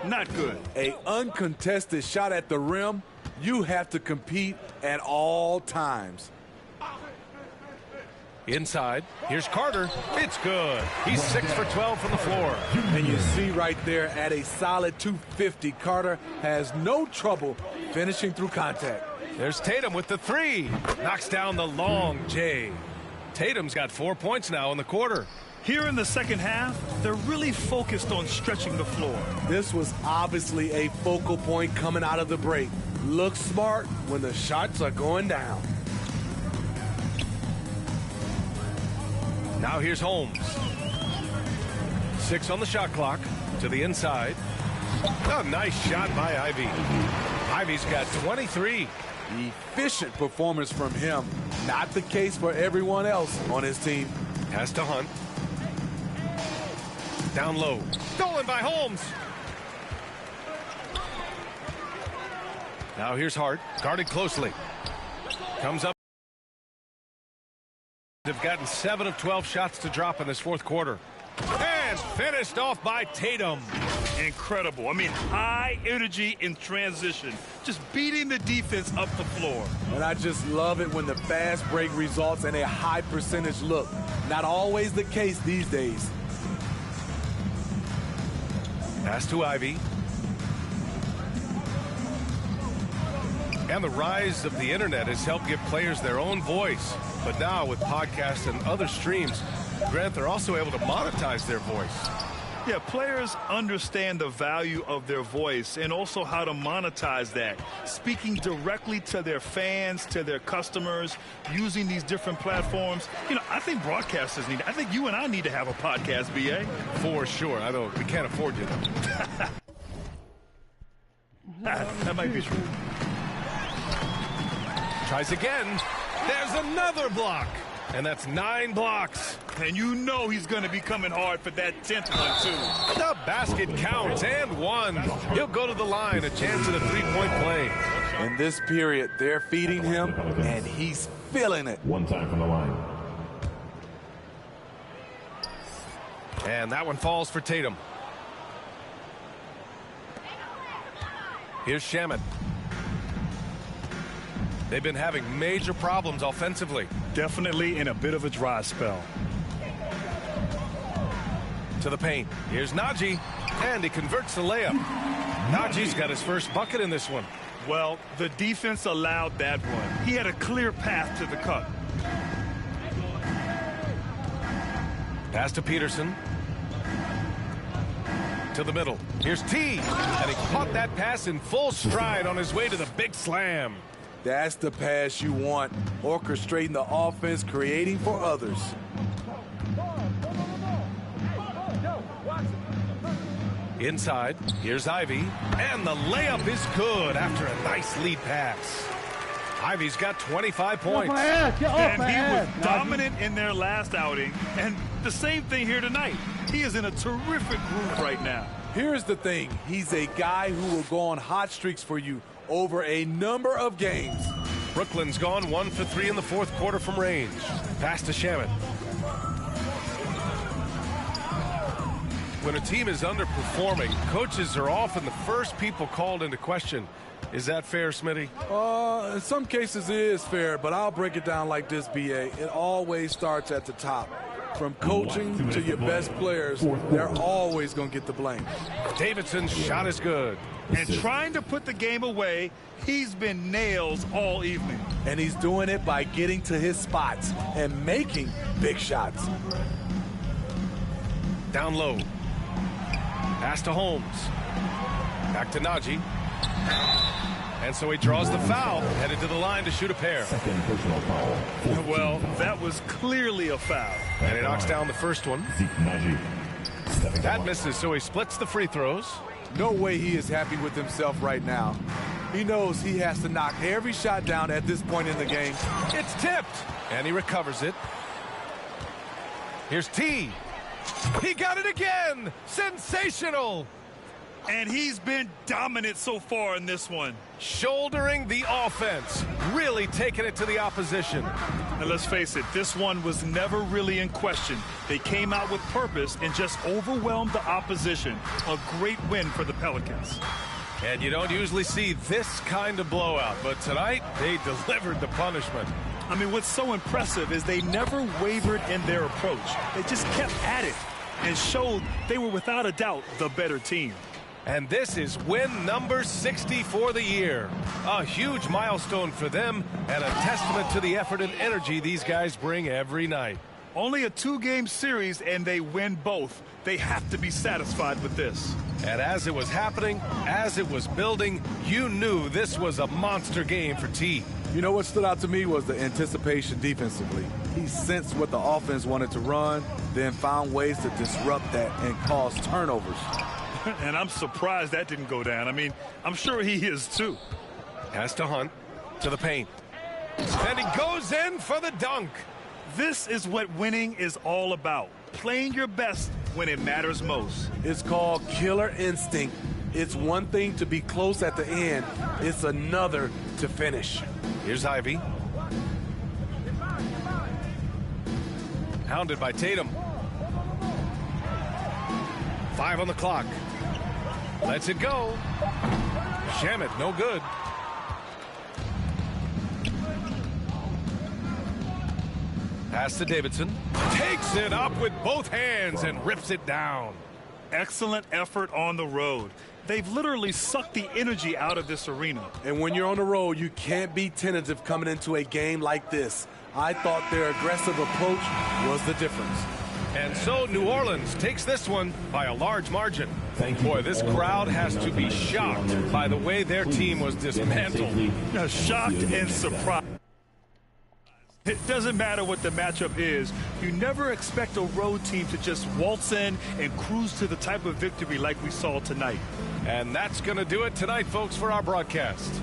S6: Not good.
S4: A uncontested shot at the rim. You have to compete at all times.
S5: Inside, here's Carter. It's good. He's 6 for 12 from the floor.
S4: And you see right there at a solid 250, Carter has no trouble finishing through contact.
S5: There's Tatum with the 3. Knocks down the long J. Tatum's got 4 points now in the quarter.
S6: Here in the second half, they're really focused on stretching the floor.
S4: This was obviously a focal point coming out of the break. Look smart when the shots are going down.
S5: Now here's Holmes. 6 on the shot clock. To the inside. A nice shot by Ivy. Ivy's got 23.
S4: Efficient performance from him. Not the case for everyone else on his team.
S5: Pass to Hunt. Down low. Stolen by Holmes. Now here's Hart. Guarded closely. Comes up. They've gotten 7 of 12 shots to drop in this fourth quarter. And finished off by Tatum.
S6: Incredible. I mean, high energy in transition. Just beating the defense up the floor.
S4: And I just love it when the fast break results in a high percentage look. Not always the case these days.
S5: Pass to Ivy. And the rise of the internet has helped give players their own voice. But now with podcasts and other streams, Grant, they're also able to monetize their voice.
S6: Yeah, players understand the value of their voice and also how to monetize that. Speaking directly to their fans, to their customers, using these different platforms. You know, I think broadcasters need, I think you and I need to have a podcast, BA.
S5: For sure. We can't afford you.
S6: That might be true.
S5: Tries again. There's another block. And that's 9 blocks.
S6: And you know he's going to be coming hard for that 10th one, too.
S5: The basket counts and 1. He'll go to the line, a chance at a 3-point play.
S4: In this period, they're feeding him, and he's feeling it.
S8: 1 time from the line.
S5: And that one falls for Tatum. Here's Shamet. They've been having major problems offensively.
S6: Definitely in a bit of a dry spell.
S5: To the paint. Here's Najee. And he converts the layup. Najee's got his first bucket in this one.
S6: Well, the defense allowed that one. He had a clear path to the cup.
S5: Pass to Peterson. To the middle. Here's T. And he caught that pass in full stride on his way to the big slam.
S4: That's the pass you want. Orchestrating the offense, creating for others.
S5: Inside, here's Ivy. And the layup is good after a nice lead pass. Ivy's got 25 points.
S6: And he was dominant in their last outing. And the same thing here tonight. He is in a terrific groove right now.
S4: Here's the thing. He's a guy who will go on hot streaks for you over a number of games.
S5: Brooklyn's gone 1 for 3 in the fourth quarter from range. Pass to Shamet. When a team is underperforming, coaches are often the first people called into question. Is that fair, Smitty?
S4: In some cases it is fair, but I'll break it down like this, BA. It always starts at the top. From coaching to your best players, they're always going to get the blame.
S5: Davidson's shot is good.
S6: And trying to put the game away, he's been nails all evening.
S4: And he's doing it by getting to his spots and making big shots.
S5: Down low. Pass to Holmes. Back to Najee. And so he draws the foul, headed to the line to shoot a pair.
S8: Second personal foul.
S6: Well, that was clearly a foul.
S5: And he knocks down the first one.
S8: Zeke Najee. Stepping
S5: That
S8: on.
S5: misses, so he splits the free throws.
S4: No way he is happy with himself right now. He knows he has to knock every shot down at this point in the game.
S5: It's tipped, and he recovers it. Here's T. He got it again! Sensational!
S6: And he's been dominant so far in this one.
S5: Shouldering the offense, really taking it to the opposition.
S6: And let's face it, this one was never really in question. They came out with purpose and just overwhelmed the opposition. A great win for the Pelicans.
S5: And you don't usually see this kind of blowout, but tonight they delivered the punishment.
S6: I mean, what's so impressive is they never wavered in their approach. They just kept at it and showed they were without a doubt the better team.
S5: And this is win number 60 for the year. A huge milestone for them and a testament to the effort and energy these guys bring every night.
S6: Only a two-game series and they win both. They have to be satisfied with this.
S5: And as it was happening, as it was building, you knew this was a monster game for T.
S4: You know what stood out to me was the anticipation defensively. He sensed what the offense wanted to run, then found ways to disrupt that and cause turnovers.
S6: And I'm surprised that didn't go down. I mean, I'm sure he is too.
S5: Has to Hunt to the paint. And he goes in for the dunk.
S6: This is what winning is all about. Playing your best when it matters most.
S4: It's called killer instinct. It's one thing to be close at the end. It's another to finish.
S5: Here's Ivy. Hounded by Tatum. 5 on the clock. Lets it go. Shamet, no good. Pass to Davidson. Takes it up with both hands and rips it down.
S6: Excellent effort on the road. They've literally sucked the energy out of this arena.
S4: And when you're on the road, you can't be tentative coming into a game like this. I thought their aggressive approach was the difference.
S5: And so New Orleans takes this one by a large margin.
S8: Thank you.
S5: Boy, this crowd has to be shocked by the way their team was dismantled.
S6: Now, shocked and surprised. It doesn't matter what the matchup is. You never expect a road team to just waltz in and cruise to the type of victory like we saw tonight.
S5: And that's going to do it tonight, folks, for our broadcast.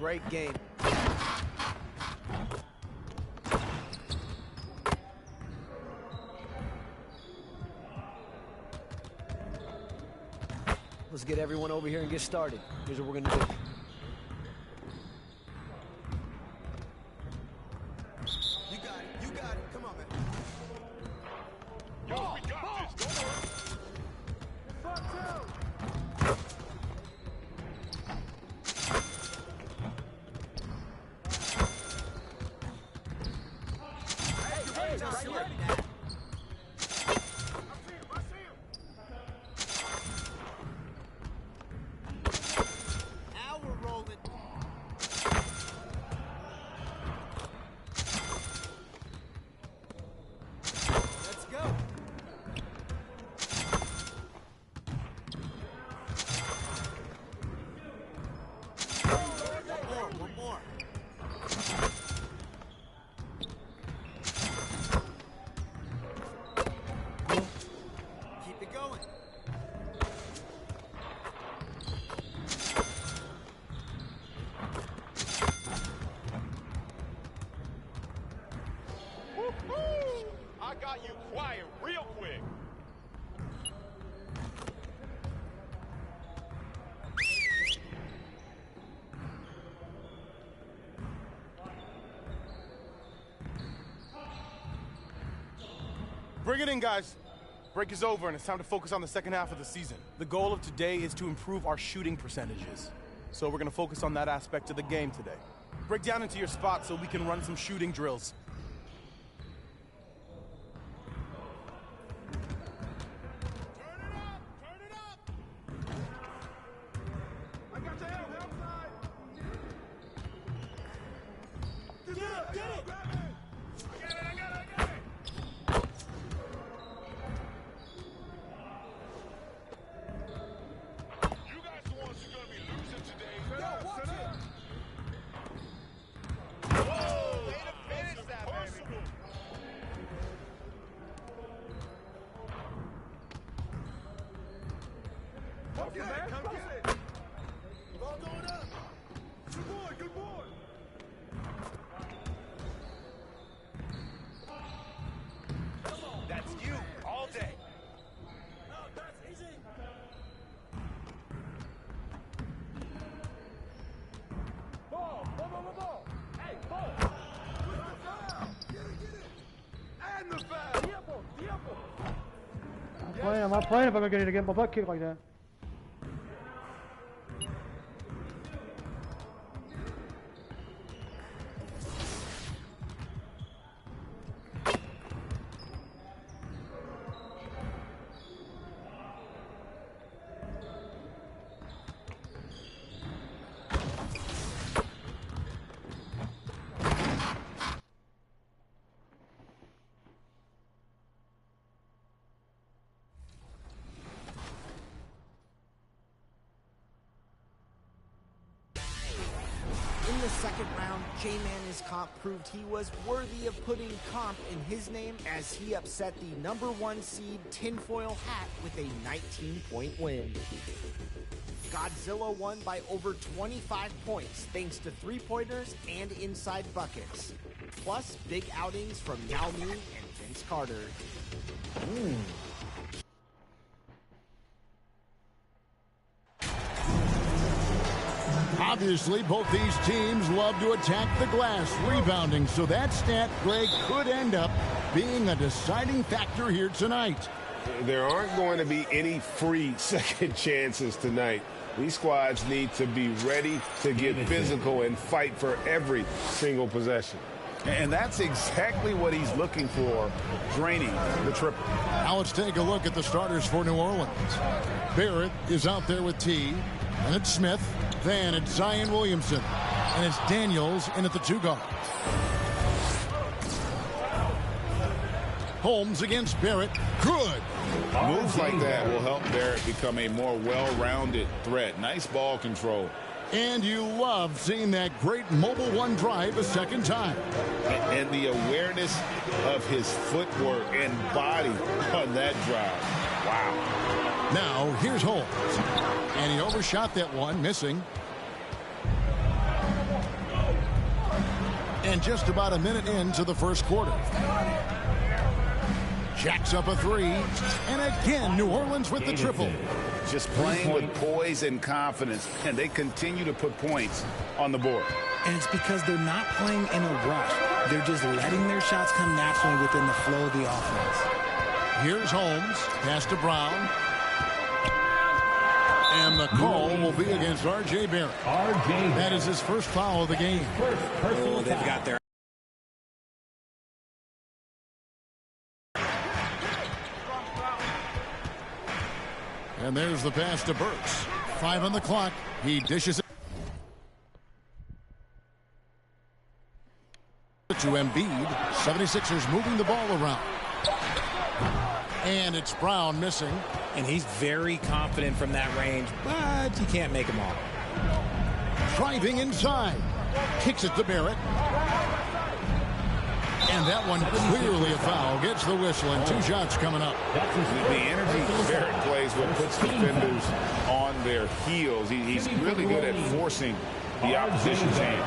S3: Great game. Let's get everyone over here and get started. Here's what we're going to do. You got it. You got it. Come on, man.
S9: Yo, we got this. Don't worry. I got you quiet real quick.
S10: Bring it in, guys. Break is over, and it's time to focus on the second half of the season. The goal of today is to improve our shooting percentages. So we're going to focus on that aspect of the game today. Break down into your spot so we can run some shooting drills.
S9: That's you all day. Ball. Hey, ball. Get it. And the foul. Tiempo.
S1: I'm not playing if I'm going to get my butt kicked like that.
S3: In the second round, J-Man Comp proved he was worthy of putting Comp in his name as he upset the #1 seed Tinfoil Hat with a 19-point win. Godzilla won by over 25 points thanks to three-pointers and inside buckets, plus big outings from Yao Ming and Vince Carter.
S11: Obviously, both these teams love to attack the glass, rebounding, so that stat, Greg, could end up being a deciding factor here tonight.
S12: There aren't going to be any free second chances tonight. These squads need to be ready to get physical and fight for every single possession.
S13: And that's exactly what he's looking for, draining the triple.
S11: Now let's take a look at the starters for New Orleans. Barrett is out there with T. And it's Smith. Then it's Zion Williamson. And it's Daniels in at the 2 guard. Holmes against Barrett. Good.
S13: Moves like that will help Barrett become a more well-rounded threat. Nice ball control.
S11: And you love seeing that great mobile one drive a second time.
S13: And the awareness of his footwork and body on that drive. Wow.
S11: Now, here's Holmes. And he overshot that one, missing. And just about a minute into the first quarter. Jacks up a three. And again, New Orleans with the triple.
S13: Just playing with poise and confidence, and they continue to put points on the board.
S3: And it's because they're not playing in a rush. They're just letting their shots come naturally within the flow of the offense.
S11: Here's Holmes. Pass to Brown. And the call will be against R.J. Barrett. That is his first foul of the game.
S3: Oh, they've got their...
S11: And there's the pass to Burks. 5 on the clock. He dishes it to Embiid. 76ers moving the ball around. And it's Brown missing.
S3: And he's very confident from that range, but you can't make him all.
S11: Driving inside. Kicks it to Barrett. And that one clearly a foul. Gets the whistle, and 2 shots coming up.
S13: The energy Barrett plays with puts defenders on their heels. He's really good at forcing the opposition's hand.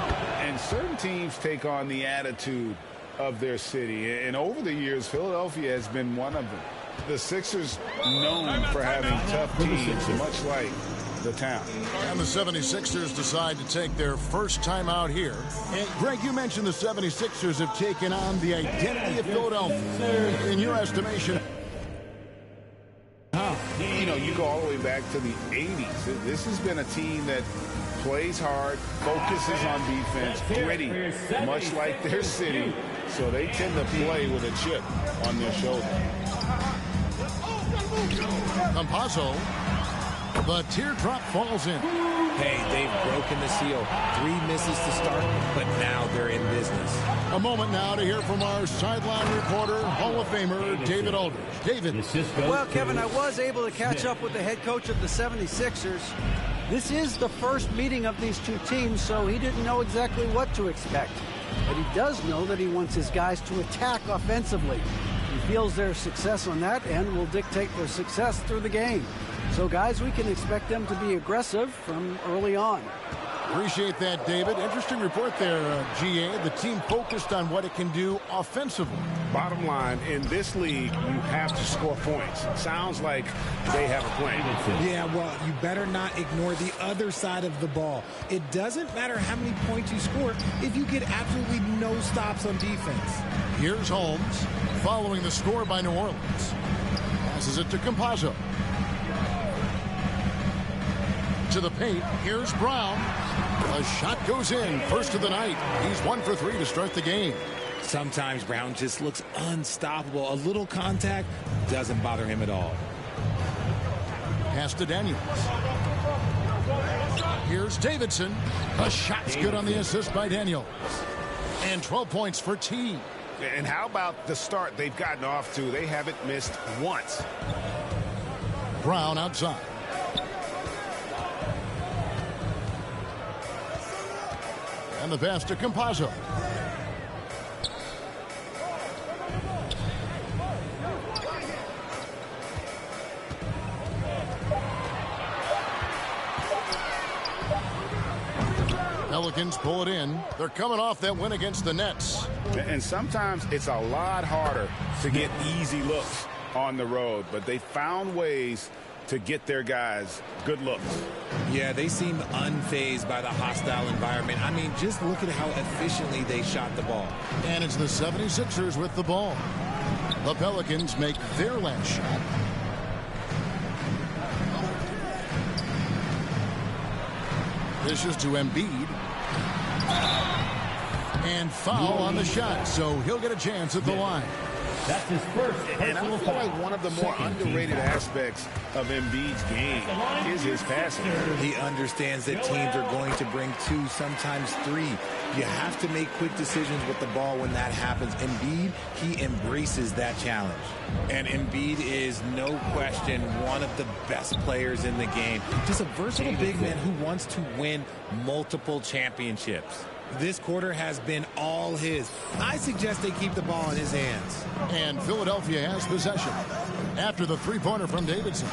S13: And certain teams take on the attitude of their city. And over the years, Philadelphia has been one of them. The Sixers known for having tough teams, much like the town.
S11: And the 76ers decide to take their first time out here. And Greg, you mentioned the 76ers have taken on the identity of Philadelphia. In your estimation,
S13: you know, you go all the way back to the 80s. This has been a team that plays hard, focuses on defense, gritty, much like their city. So they tend to play with a chip on their shoulder.
S11: Campazzo. The teardrop falls in.
S3: Hey, they've broken the seal. 3 misses to start, but now they're in business.
S11: A moment now to hear from our sideline reporter, Hall of Famer David Aldridge. David.
S14: Well, Kevin, I was able to catch up with the head coach of the 76ers. This is the first meeting of these two teams, so he didn't know exactly what to expect. But he does know that he wants his guys to attack offensively. He feels their success on that end will dictate their success through the game. So, guys, we can expect them to be aggressive from early on.
S11: Appreciate that, David. Interesting report there, GA. The team focused on what it can do offensively.
S12: Bottom line, in this league, you have to score points. Sounds like they have a plan.
S3: Yeah, well, you better not ignore the other side of the ball. It doesn't matter how many points you score if you get absolutely no stops on defense.
S11: Here's Holmes, following the score by New Orleans. Passes it to Campazzo. To the paint. Here's Brown. A shot goes in. First of the night. He's 1 for 3 to start the game.
S3: Sometimes Brown just looks unstoppable. A little contact doesn't bother him at all.
S11: Pass to Daniels. Here's Davidson. A shot's good on the assist by Daniels. And 12 points for T.
S12: And how about the start they've gotten off to? They haven't missed once.
S11: Brown outside. And the pass to Campazzo. Pelicans pull it in. They're coming off that win against the Nets.
S12: And sometimes it's a lot harder to get easy looks on the road, but they found ways to get their guys good looks.
S3: Yeah, they seem unfazed by the hostile environment. I mean, just look at how efficiently they shot the ball.
S11: And it's the 76ers with the ball. The Pelicans make their last shot. This is to Embiid. And foul on the shot, so he'll get a chance at the line.
S12: That's his first. And I feel like one of the more underrated aspects of Embiid's game is his passing.
S3: He understands that teams are going to bring 2, sometimes 3. You have to make quick decisions with the ball when that happens. Embiid, he embraces that challenge. And Embiid is, no question, one of the best players in the game. Just a versatile big man who wants to win multiple championships. This quarter has been all his. I suggest they keep the ball in his hands.
S11: And Philadelphia has possession after the three-pointer from Davidson.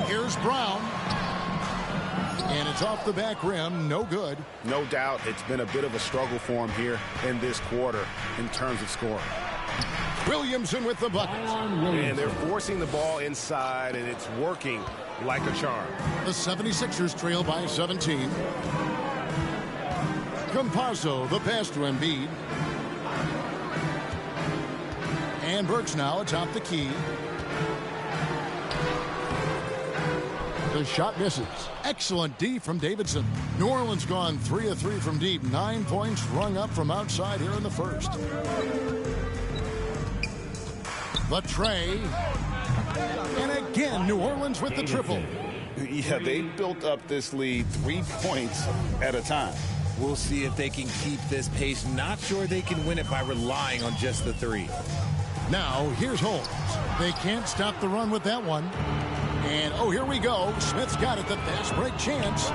S11: Here's Brown. And it's off the back rim. No good.
S13: No doubt it's been a bit of a struggle for him here in this quarter in terms of scoring.
S11: Williamson with the bucket.
S12: And they're forcing the ball inside, and it's working like a charm.
S11: The 76ers trail by 17. Campazzo, the pass to Embiid. And Burks now atop the key. The shot misses. Excellent D from Davidson. New Orleans gone 3 of 3 from deep. 9 points rung up from outside here in the first. The tray. And again, New Orleans with the triple.
S13: Yeah, they built up this lead 3 points at a time.
S15: We'll see if they can keep this pace. Not sure they can win it by relying on just the three.
S11: Now, here's Holmes. They can't stop the run with that one. And, oh, here we go. Smith's got it, the fast break chance.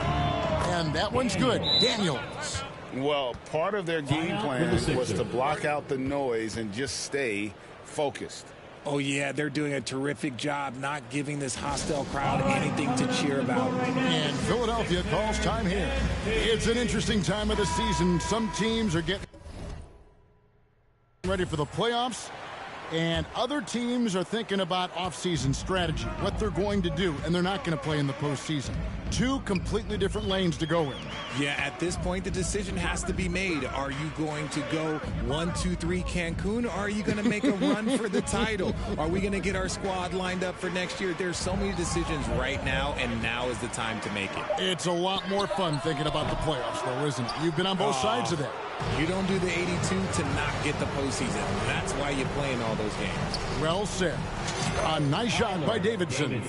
S11: And that one's good. Daniels.
S13: Well, part of their game plan was to block out the noise and just stay focused.
S15: Oh, yeah, they're doing a terrific job not giving this hostile crowd anything to cheer about.
S11: And Philadelphia calls time here. It's an interesting time of the season. Some teams are getting ready for the playoffs, and other teams are thinking about offseason strategy, what they're going to do, and they're not going to play in the postseason. Two completely different lanes to go in.
S15: Yeah, at this point, the decision has to be made. Are you going to go 1, 2, 3 Cancun, or are you going to make a run for the title? Are we going to get our squad lined up for next year? There's so many decisions right now, and now is the time to make it.
S11: It's a lot more fun thinking about the playoffs, though, isn't it? You've been on both sides of that.
S15: You don't do the 82 to not get the postseason. That's why you play in all those games.
S11: Well said. A nice shot by Davidson.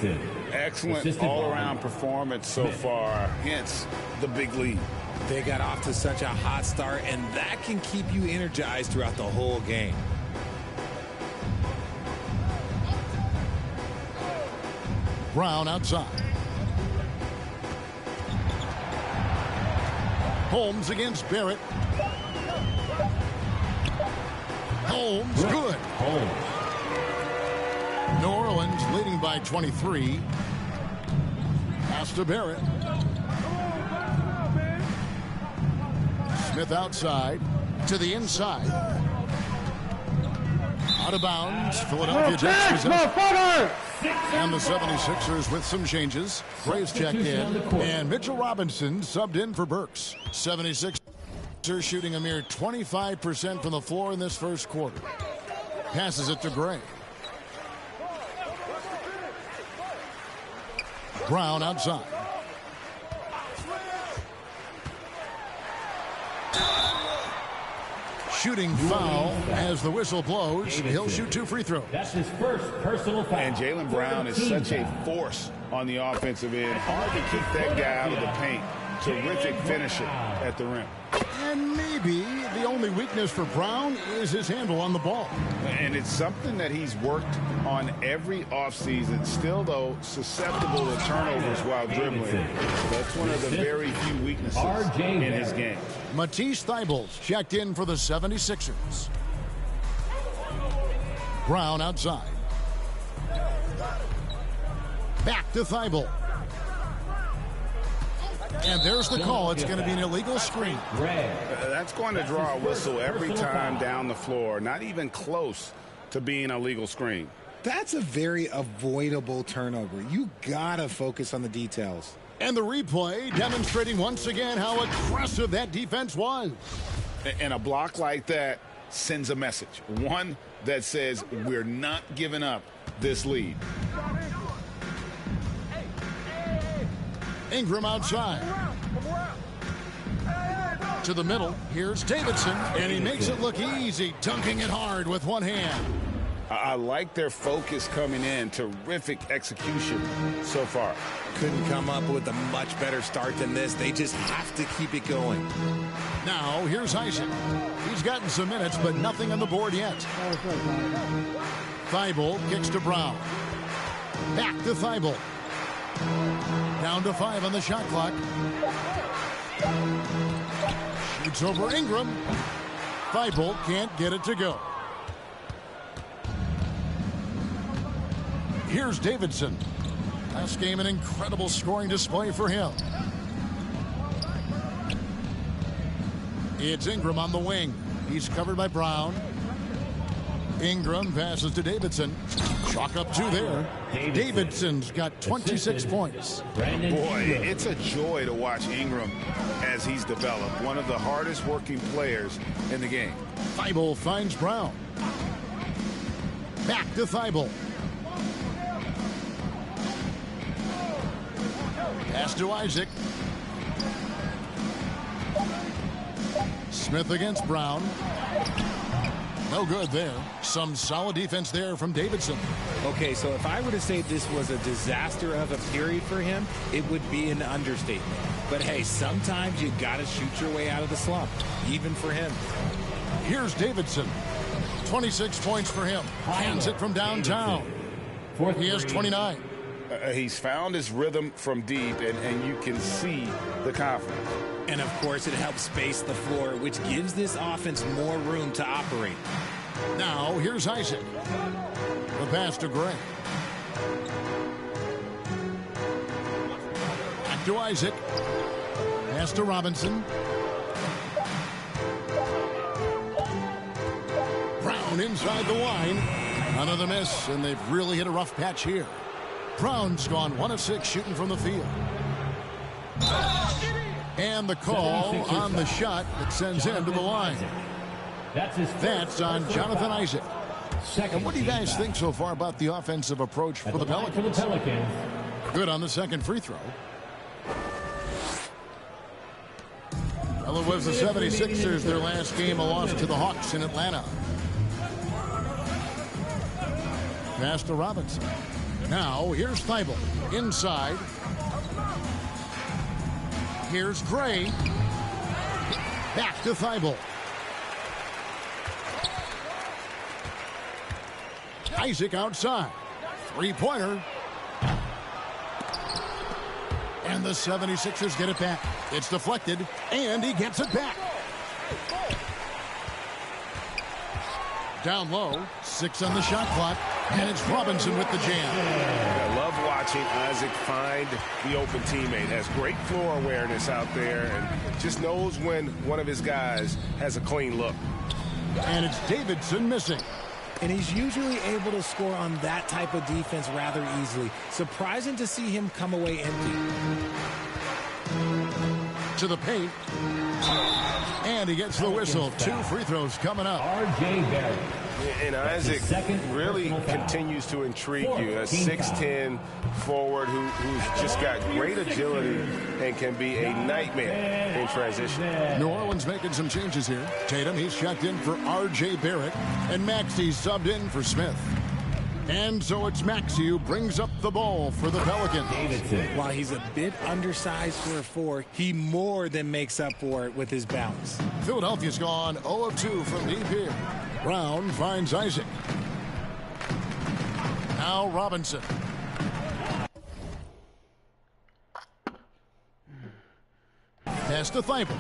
S13: Excellent all-around performance so far, hence the big lead.
S15: They got off to such a hot start, and that can keep you energized throughout the whole game.
S11: Brown outside. Holmes against Barrett. Holmes, good. New Orleans leading by 23. Pass to Barrett. Smith outside to the inside. Out of bounds. Philadelphia takes possession. And the 76ers with some changes. Graves checked in. And Mitchell Robinson subbed in for Burks. 76ers shooting a mere 25% from the floor in this first quarter. Passes it to Gray. Brown outside. Shooting foul as the whistle blows. He'll shoot 2 free throws.
S16: That's his first personal foul.
S13: And Jaylen Brown is such a force on the offensive end. Hard to keep that guy out of the paint. Terrific finisher at the rim.
S11: And maybe the only weakness for Brown is his handle on the ball.
S13: And it's something that he's worked on every offseason. Still, though, susceptible to turnovers while dribbling. That's one of the very few weaknesses in his game.
S11: Matisse Thybulle checked in for the 76ers. Brown outside. Back to Thybulle. And there's the call. It's going to be an illegal screen.
S13: That's going to draw a whistle every time down the floor. Not even close to being a legal screen.
S15: That's a very avoidable turnover. You got to focus on the details.
S11: And the replay demonstrating once again how aggressive that defense was.
S13: And a block like that sends a message. One that says we're not giving up this lead.
S11: Ingram outside. To the middle. Here's Davidson. And he makes it look easy, dunking it hard with one hand.
S13: I like their focus coming in. Terrific execution so far.
S15: Couldn't come up with a much better start than this. They just have to keep it going.
S11: Now, here's Isaac. He's gotten some minutes, but nothing on the board yet. Thybulle kicks to Brown. Back to Thybulle. Down to 5 on the shot clock. Shoots over Ingram. Thybulle can't get it to go. Here's Davidson. Last game, an incredible scoring display for him. It's Ingram on the wing. He's covered by Brown. Ingram passes to Davidson. Chalk up 2 there. Davidson's got 26 points.
S13: Boy, it's a joy to watch Ingram as he's developed. One of the hardest working players in the game.
S11: Thibault finds Brown. Back to Thibault. Pass to Isaac. Smith against Brown. No good there. Some solid defense there from Davidson.
S15: Okay, so if I were to say this was a disaster of a period for him, it would be an understatement. But hey, sometimes you got to shoot your way out of the slump, even for him.
S11: Here's Davidson. 26 points for him. Hands it from downtown. He has 29.
S13: He's found his rhythm from deep, and you can see the confidence.
S15: And, of course, it helps space the floor, which gives this offense more room to operate.
S11: Now, here's Isaac. The pass to Gray. Back to Isaac. Pass to Robinson. Brown inside the line. Another miss, and they've really hit a rough patch here. Brown's gone 1 of 6 shooting from the field. And the call on the shot that sends him to the line. That's on Jonathan Isaac. And what do you guys think so far about the offensive approach for the Pelicans? Good on the second free throw. Well, it was the 76ers, their last game, a loss to the Hawks in Atlanta. Pass to Robinson. Now, here's Thibault. Inside. Here's Gray. Back to Thibault. Isaac outside. Three-pointer. And the 76ers get it back. It's deflected, and he gets it back. Down low, 6 on the shot clock, and it's Robinson with the jam.
S12: I love watching Isaac find the open teammate. Has great floor awareness out there and just knows when one of his guys has a clean look.
S11: And it's Davidson missing.
S15: And he's usually able to score on that type of defense rather easily. Surprising to see him come away empty.
S11: To the paint. And he gets the whistle. 2 free throws coming up.
S12: And Isaac really continues to intrigue you. A 6'10 forward who's just got great agility and can be a nightmare in transition.
S11: New Orleans making some changes here. Tatum, he's checked in for R.J. Barrett. And Maxey subbed in for Smith. And so it's Maxey who brings up the ball for the Pelicans.
S15: While he's a bit undersized for a 4, he more than makes up for it with his bounce.
S11: Philadelphia's gone 0 of 2 from deep here. Brown finds Isaac. Now Robinson. Pass to Thibault.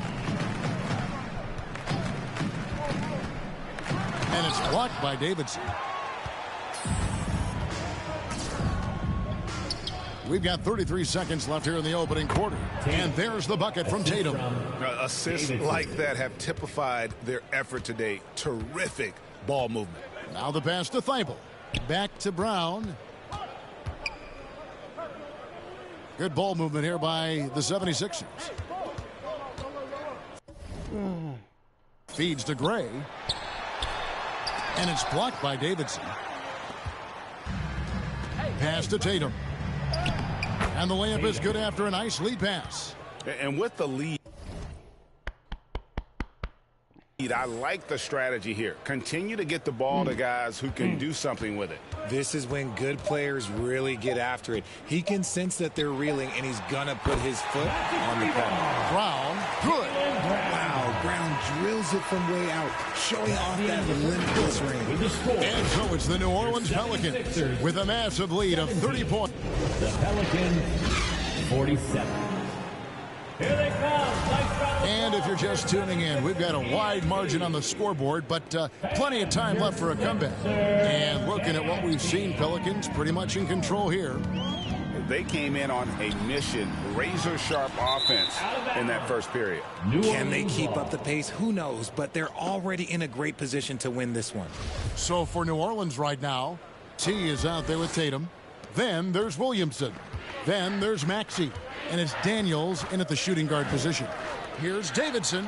S11: And it's blocked by Davidson. We've got 33 seconds left here in the opening quarter. And there's the bucket from Tatum.
S13: Assists like that have typified their effort today. Terrific ball movement.
S11: Now the pass to Thibault. Back to Brown. Good ball movement here by the 76ers. Feeds to Gray. And it's blocked by Davidson. Pass to Tatum. And the layup is good after a nice lead pass.
S12: And with the lead, I like the strategy here. Continue to get the ball to guys who can do something with it.
S15: This is when good players really get after it. He can sense that they're reeling, and he's going to put his foot on the pedal.
S11: Brown, good.
S15: Wow, Brown drills it from way out, showing off that limitless range.
S11: And so it's the New Orleans Pelicans with a massive lead of 30 points.
S16: The Pelicans, 47. Here they come.
S11: And if you're just tuning in, we've got a wide margin on the scoreboard, but plenty of time left for a comeback. And looking at what we've seen, Pelicans pretty much in control here.
S13: They came in on a mission, razor-sharp offense in that first period.
S15: Can they keep up the pace? Who knows, but they're already in a great position to win this one.
S11: So for New Orleans right now, T is out there with Tatum. Then there's Williamson. Then there's Maxey. And it's Daniels in at the shooting guard position. Here's Davidson.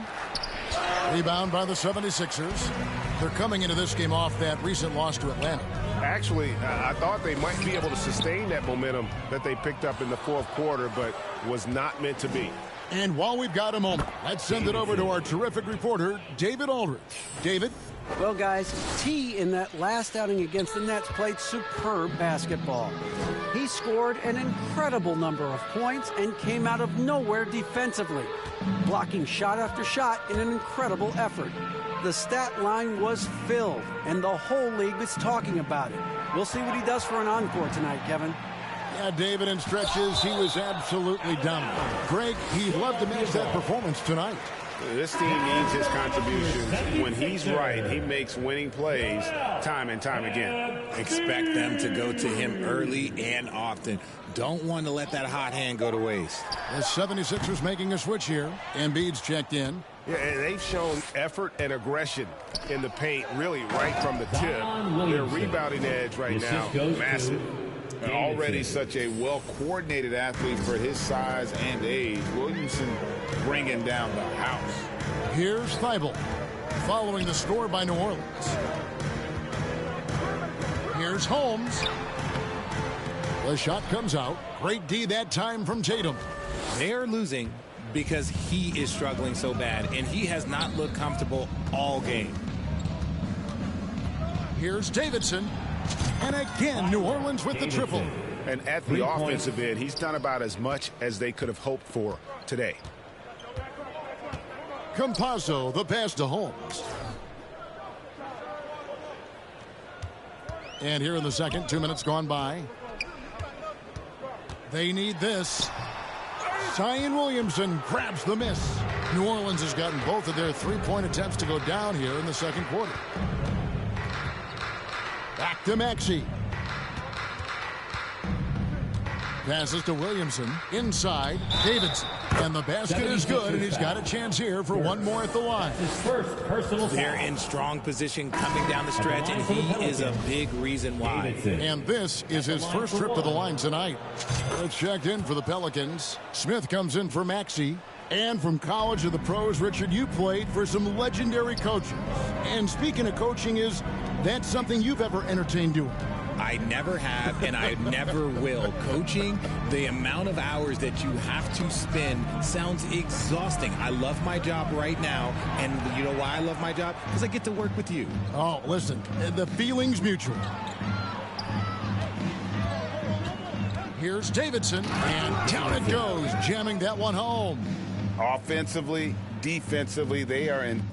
S11: Rebound by the 76ers. They're coming into this game off that recent loss to Atlanta.
S12: Actually, I thought they might be able to sustain that momentum that they picked up in the fourth quarter, but was not meant to be.
S11: And while we've got a moment, let's send it over to our terrific reporter, David Aldridge. David?
S14: Well, guys, T in that last outing against the Nets played superb basketball. He scored an incredible number of points and came out of nowhere defensively, blocking shot after shot in an incredible effort. The stat line was filled, and the whole league was talking about it. We'll see what he does for an encore tonight, Kevin.
S11: Yeah, David, in stretches, he was absolutely dominant. Greg, he'd love to match that performance tonight.
S12: This team needs his contributions. When he's right, he makes winning plays time and time again.
S15: Expect them to go to him early and often. Don't want to let that hot hand go to waste.
S11: The 76ers making a switch here. Embiid's checked in.
S12: Yeah, and they've shown effort and aggression in the paint, really right from the tip. Their rebounding edge right now, massive.
S13: Already such a well-coordinated athlete for his size and age. Williamson bringing down the house.
S11: Here's Thibault, following the score by New Orleans. Here's Holmes. The shot comes out. Great D that time from Tatum.
S15: They're losing because he is struggling so bad, and he has not looked comfortable all game.
S11: Here's Davidson. And again, New Orleans with the triple.
S12: And at the offensive end, he's done about as much as they could have hoped for today.
S11: Campazzo, the pass to Holmes. And here in the second, 2 minutes gone by. They need this. Zion Williamson grabs the miss. New Orleans has gotten both of their three-point attempts to go down here in the second quarter. Back to Maxey. Passes to Williamson. Inside, Davidson. And the basket is good, and he's got a chance here for one more at the line.
S16: His first personal foul.
S15: They're in strong position coming down the stretch, and he is a big reason why.
S11: And this is his first trip to the line tonight. It's checked in for the Pelicans. Smith comes in for Maxey. And from college to the pros, Richard, you played for some legendary coaches. And speaking of coaching, is that something you've ever entertained doing?
S15: I never have, and I never will. Coaching, the amount of hours that you have to spend sounds exhausting. I love my job right now, and you know why I love my job? Because I get to work with you.
S11: Oh, listen, the feeling's mutual. Here's Davidson, and down it goes, jamming that one home.
S13: Offensively, defensively, they are in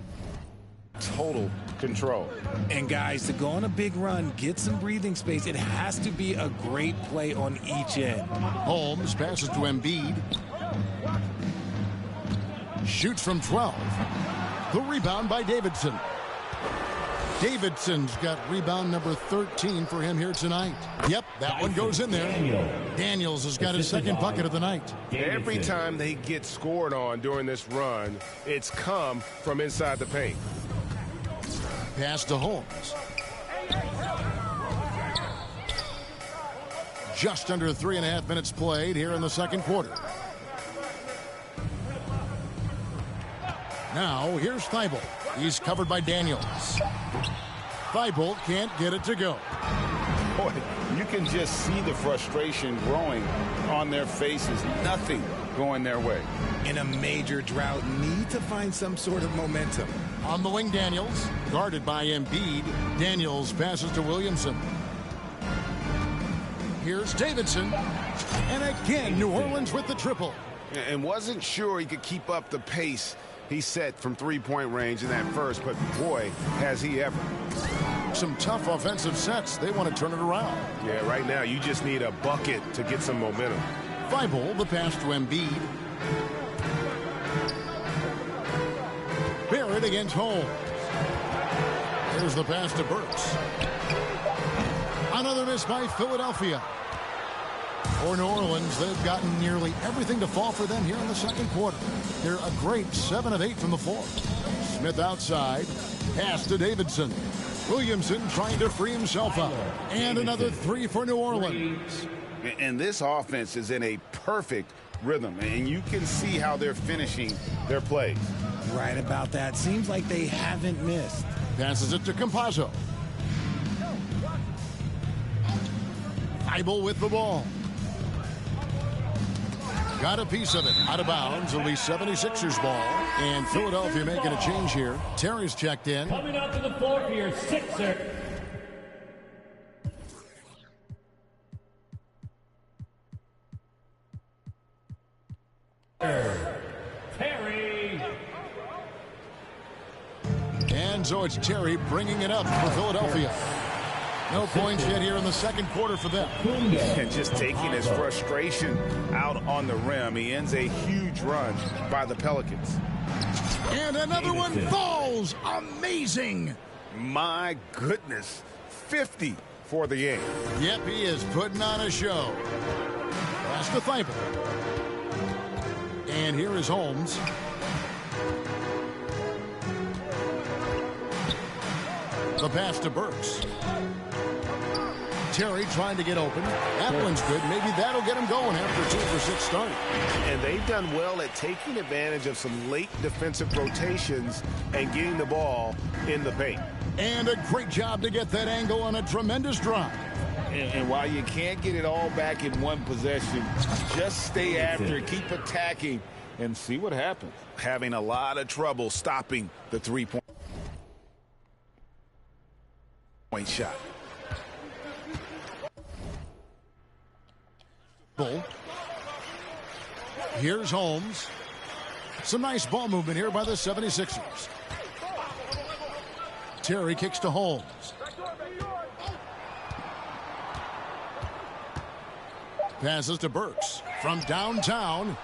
S13: total control.
S15: And guys, to go on a big run, get some breathing space, it has to be a great play on each end.
S11: Holmes passes to Embiid. Shoots from 12. The rebound by Davidson. Davidson's got rebound number 13 for him here tonight. Yep, that one goes in there. Daniels has got his second bucket of the night.
S12: Every time they get scored on during this run, it's come from inside the paint.
S11: Pass to Holmes. Just under 3.5 minutes played here in the second quarter. Now, here's Thibault. He's covered by Daniels. Thibault can't get it to go.
S13: Boy, you can just see the frustration growing on their faces. Nothing going their way.
S15: In a major drought, need to find some sort of momentum.
S11: On the wing, Daniels, guarded by Embiid. Daniels passes to Williamson. Here's Davidson. And again, New Orleans with the triple.
S12: And wasn't sure he could keep up the pace he set from three-point range in that first, but boy, has he ever.
S11: Some tough offensive sets. They want to turn it around.
S12: Yeah, right now you just need a bucket to get some momentum.
S11: Thibault, the pass to Embiid. Barrett against Holmes. Here's the pass to Burks. Another miss by Philadelphia. For New Orleans, they've gotten nearly everything to fall for them here in the second quarter. They're a great 7 of 8 from the floor. Smith outside. Pass to Davidson. Williamson trying to free himself up. And another 3 for New Orleans.
S13: And this offense is in a perfect rhythm, and you can see how they're finishing their plays.
S15: Right about that. Seems like they haven't missed.
S11: Passes it to Campazzo. Thibault with the ball. Got a piece of it. Out of bounds. It'll be 76ers ball. And Philadelphia making a change here. Terry's checked in.
S16: Coming out to the floor for your Sixers. Terry.
S11: And so it's Terry bringing it up for Philadelphia. No points yet here in the second quarter for them.
S13: And just taking his frustration out on the rim. He ends a huge run by the Pelicans.
S11: And another one falls. Amazing.
S13: My goodness. 50 for the game.
S11: Yep, he is putting on a show. Pass to Thibault. And here is Holmes. The pass to Burks. Terry trying to get open. That one's good. Maybe that'll get him going after a 2 for 6 start.
S12: And they've done well at taking advantage of some late defensive rotations and getting the ball in the paint.
S11: And a great job to get that angle on a tremendous drive.
S13: And while you can't get it all back in one possession, just stay after it, keep attacking, and see what happens.
S12: Having a lot of trouble stopping the three-point shot.
S11: Here's Holmes. Some nice ball movement here by the 76ers. Terry kicks to Holmes. Passes to Burks from downtown.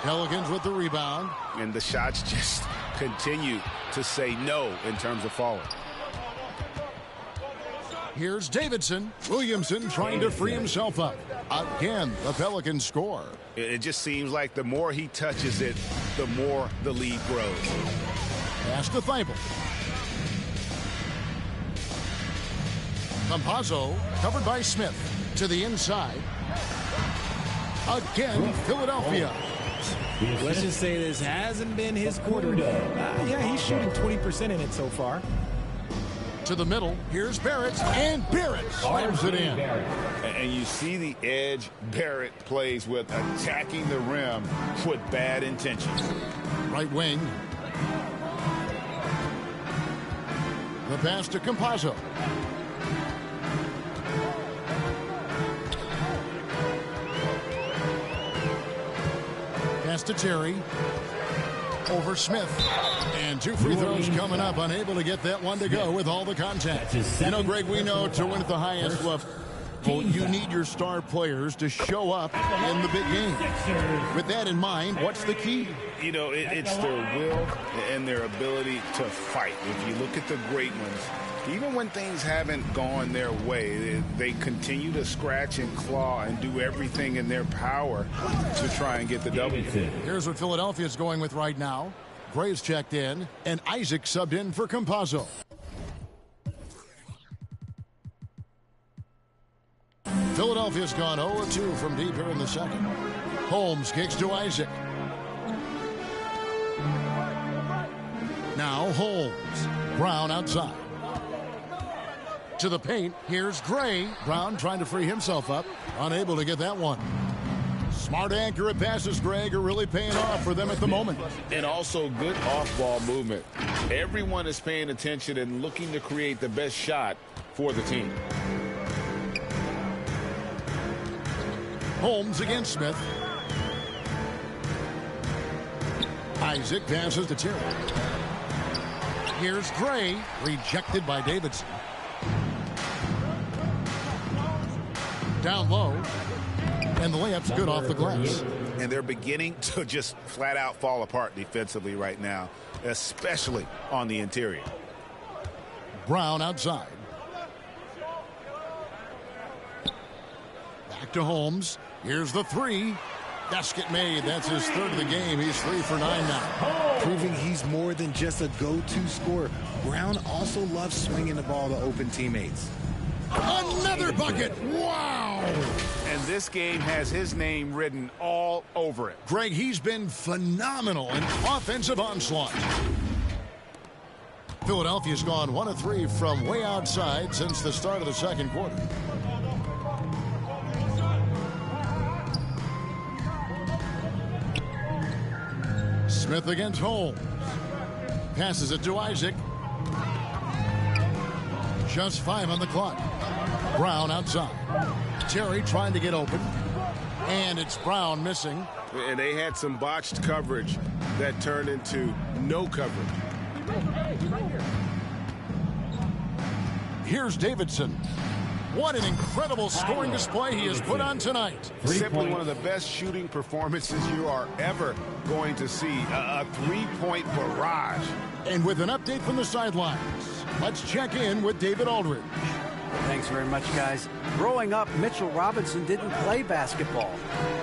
S11: Pelicans with the rebound.
S12: And the shots just continue to say no in terms of falling.
S11: Here's Davidson. Williamson trying to free himself up. Again, the Pelicans score.
S12: It just seems like the more he touches it, the more the lead grows.
S11: Pass to Thibault. Campazzo covered by Smith to the inside. Again, Philadelphia.
S15: Let's just say this hasn't been his quarter. Yeah, he's shooting 20% in it so far.
S11: To the middle. Here's Barrett. And Barrett slams it in.
S13: And you see the edge Barrett plays with, attacking the rim with bad intentions.
S11: Right wing. The pass to Campazzo. Pass to Terry. Over Smith. And 2 free throws coming up. Unable to get that one to go with all the contact. You know, Greg, we know to win at the highest level, you need your star players to show up in the big game. With that in mind, what's the key?
S13: You know, it's their will and their ability to fight. If you look at the great ones, even when things haven't gone their way, they continue to scratch and claw and do everything in their power to try and get the W.
S11: Here's what Philadelphia is going with right now. Gray's checked in, and Isaac subbed in for Campazzo. Philadelphia's gone 0-2 from deep here in the second. Holmes kicks to Isaac. Now Holmes. Brown outside. To the paint. Here's Gray. Brown trying to free himself up. Unable to get that one. Smart, accurate passes, Greg, are really paying off for them at the moment.
S13: And also good off-ball movement. Everyone is paying attention and looking to create the best shot for the team.
S11: Holmes against Smith. Isaac passes to Terry. Here's Gray. Rejected by Davidson. Down low. And the layup's good off the glass.
S12: And they're beginning to just flat out fall apart defensively right now, especially on the interior.
S11: Brown outside. Back to Holmes. Here's the three. Basket made. That's his third of the game. He's 3 for 9 now.
S15: Proving he's more than just a go-to scorer. Brown also loves swinging the ball to open teammates.
S11: Another bucket. Wow.
S13: And this game has his name written all over it.
S11: Greg, he's been phenomenal in offensive onslaught. Philadelphia's gone 1 of 3 from way outside since the start of the second quarter. Smith against Holmes. Passes it to Isaac. Just 5 on the clock. Brown outside. Terry trying to get open. And it's Brown missing.
S12: And they had some botched coverage that turned into no coverage.
S11: Here's Davidson. What an incredible scoring display he has put on tonight.
S12: Simply one of the best shooting performances you are ever going to see. A three-point barrage.
S11: And with an update from the sidelines, let's check in with David Aldridge.
S14: Thanks very much, guys. Growing up, Mitchell Robinson didn't play basketball,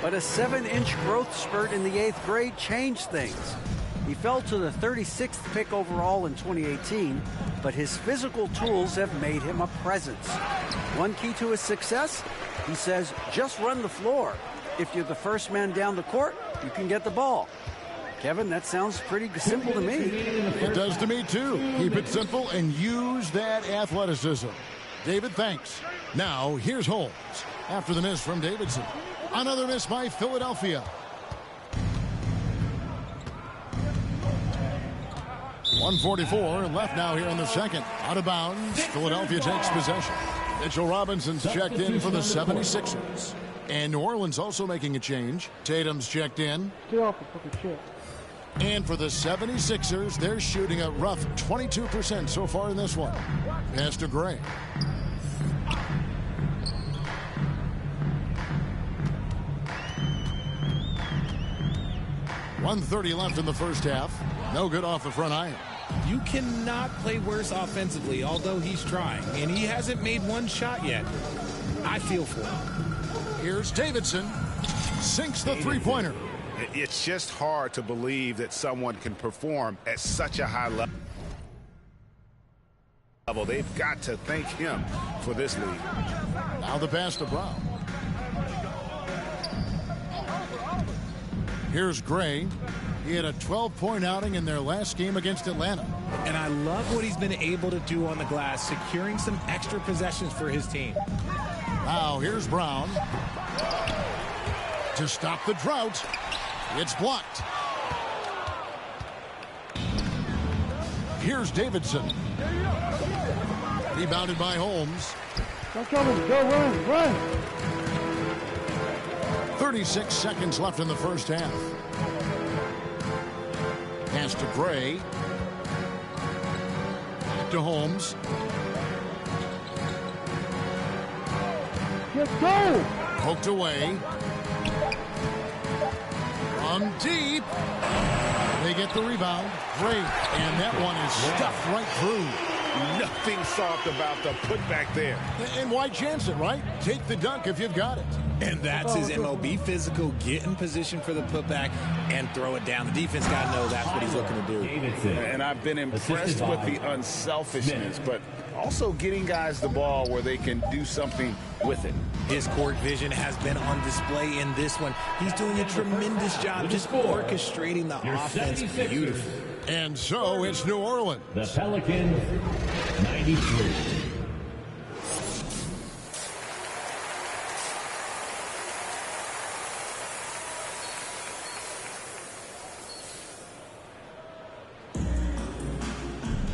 S14: but a 7-inch growth spurt in the 8th grade changed things. He fell to the 36th pick overall in 2018, but his physical tools have made him a presence. One key to his success, he says, just run the floor. If you're the first man down the court, you can get the ball. Kevin, that sounds pretty simple to me.
S11: It does to me, too. Keep it simple and use that athleticism. David, thanks. Now, here's Holmes. After the miss from Davidson. Another miss by Philadelphia. .144 left now here in the second. Out of bounds. Philadelphia takes possession. Mitchell Robinson's checked in for the 76ers. And New Orleans also making a change. Tatum's checked in.
S1: Get off the fucking shit.
S11: And for the 76ers, they're shooting a rough 22% so far in this one. Pass to Gray. .130 left in the first half. No good off the front iron.
S15: You cannot play worse offensively, although he's trying, and he hasn't made one shot yet. I feel for him.
S11: Here's Davidson. Sinks the three-pointer.
S12: It's just hard to believe that someone can perform at such a high level. They've got to thank him for this lead.
S11: Now the pass to Brown. Here's Gray. He had a 12-point outing in their last game against Atlanta.
S15: And I love what he's been able to do on the glass, securing some extra possessions for his team.
S11: Now here's Brown. To stop the drought. It's blocked. Here's Davidson. Rebounded by Holmes.
S1: Go run.
S11: 36 seconds left in the first half. Pass to Gray. Back to Holmes.
S1: Let's go!
S11: Poked away. From deep. They get the rebound. Great. And that one is stuffed right through.
S12: Nothing soft about the putback there.
S11: And why chance it, right? Take the dunk if you've got it.
S15: And that's his MO. Be physical, get in position for the putback, and throw it down. The defense got to know that's what he's looking to do.
S13: And I've been impressed with the unselfishness, but also getting guys the ball where they can do something with it.
S15: His court vision has been on display in this one. He's doing a tremendous job just orchestrating the offense beautifully.
S11: And so it's New Orleans.
S16: The Pelicans, 93.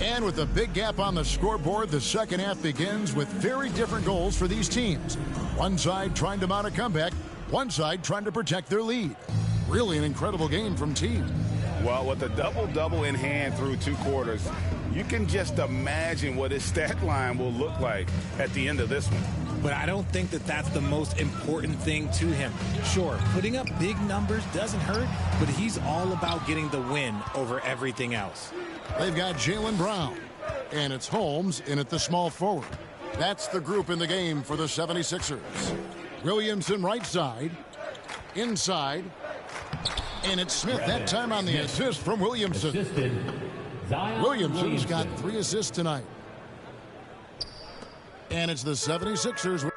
S11: And with a big gap on the scoreboard, the second half begins with very different goals for these teams. One side trying to mount a comeback, one side trying to protect their lead. Really an incredible game from team.
S13: Well, with a double-double in hand through 2 quarters, you can just imagine what his stat line will look like at the end of this one.
S15: But I don't think that that's the most important thing to him. Sure, putting up big numbers doesn't hurt, but he's all about getting the win over everything else.
S11: They've got Jaylen Brown, and it's Holmes in at the small forward. That's the group in the game for the 76ers. Williamson right side. Inside. And it's Smith that time on the assist from Williamson. Williamson's got 3 assists tonight. And it's the 76ers.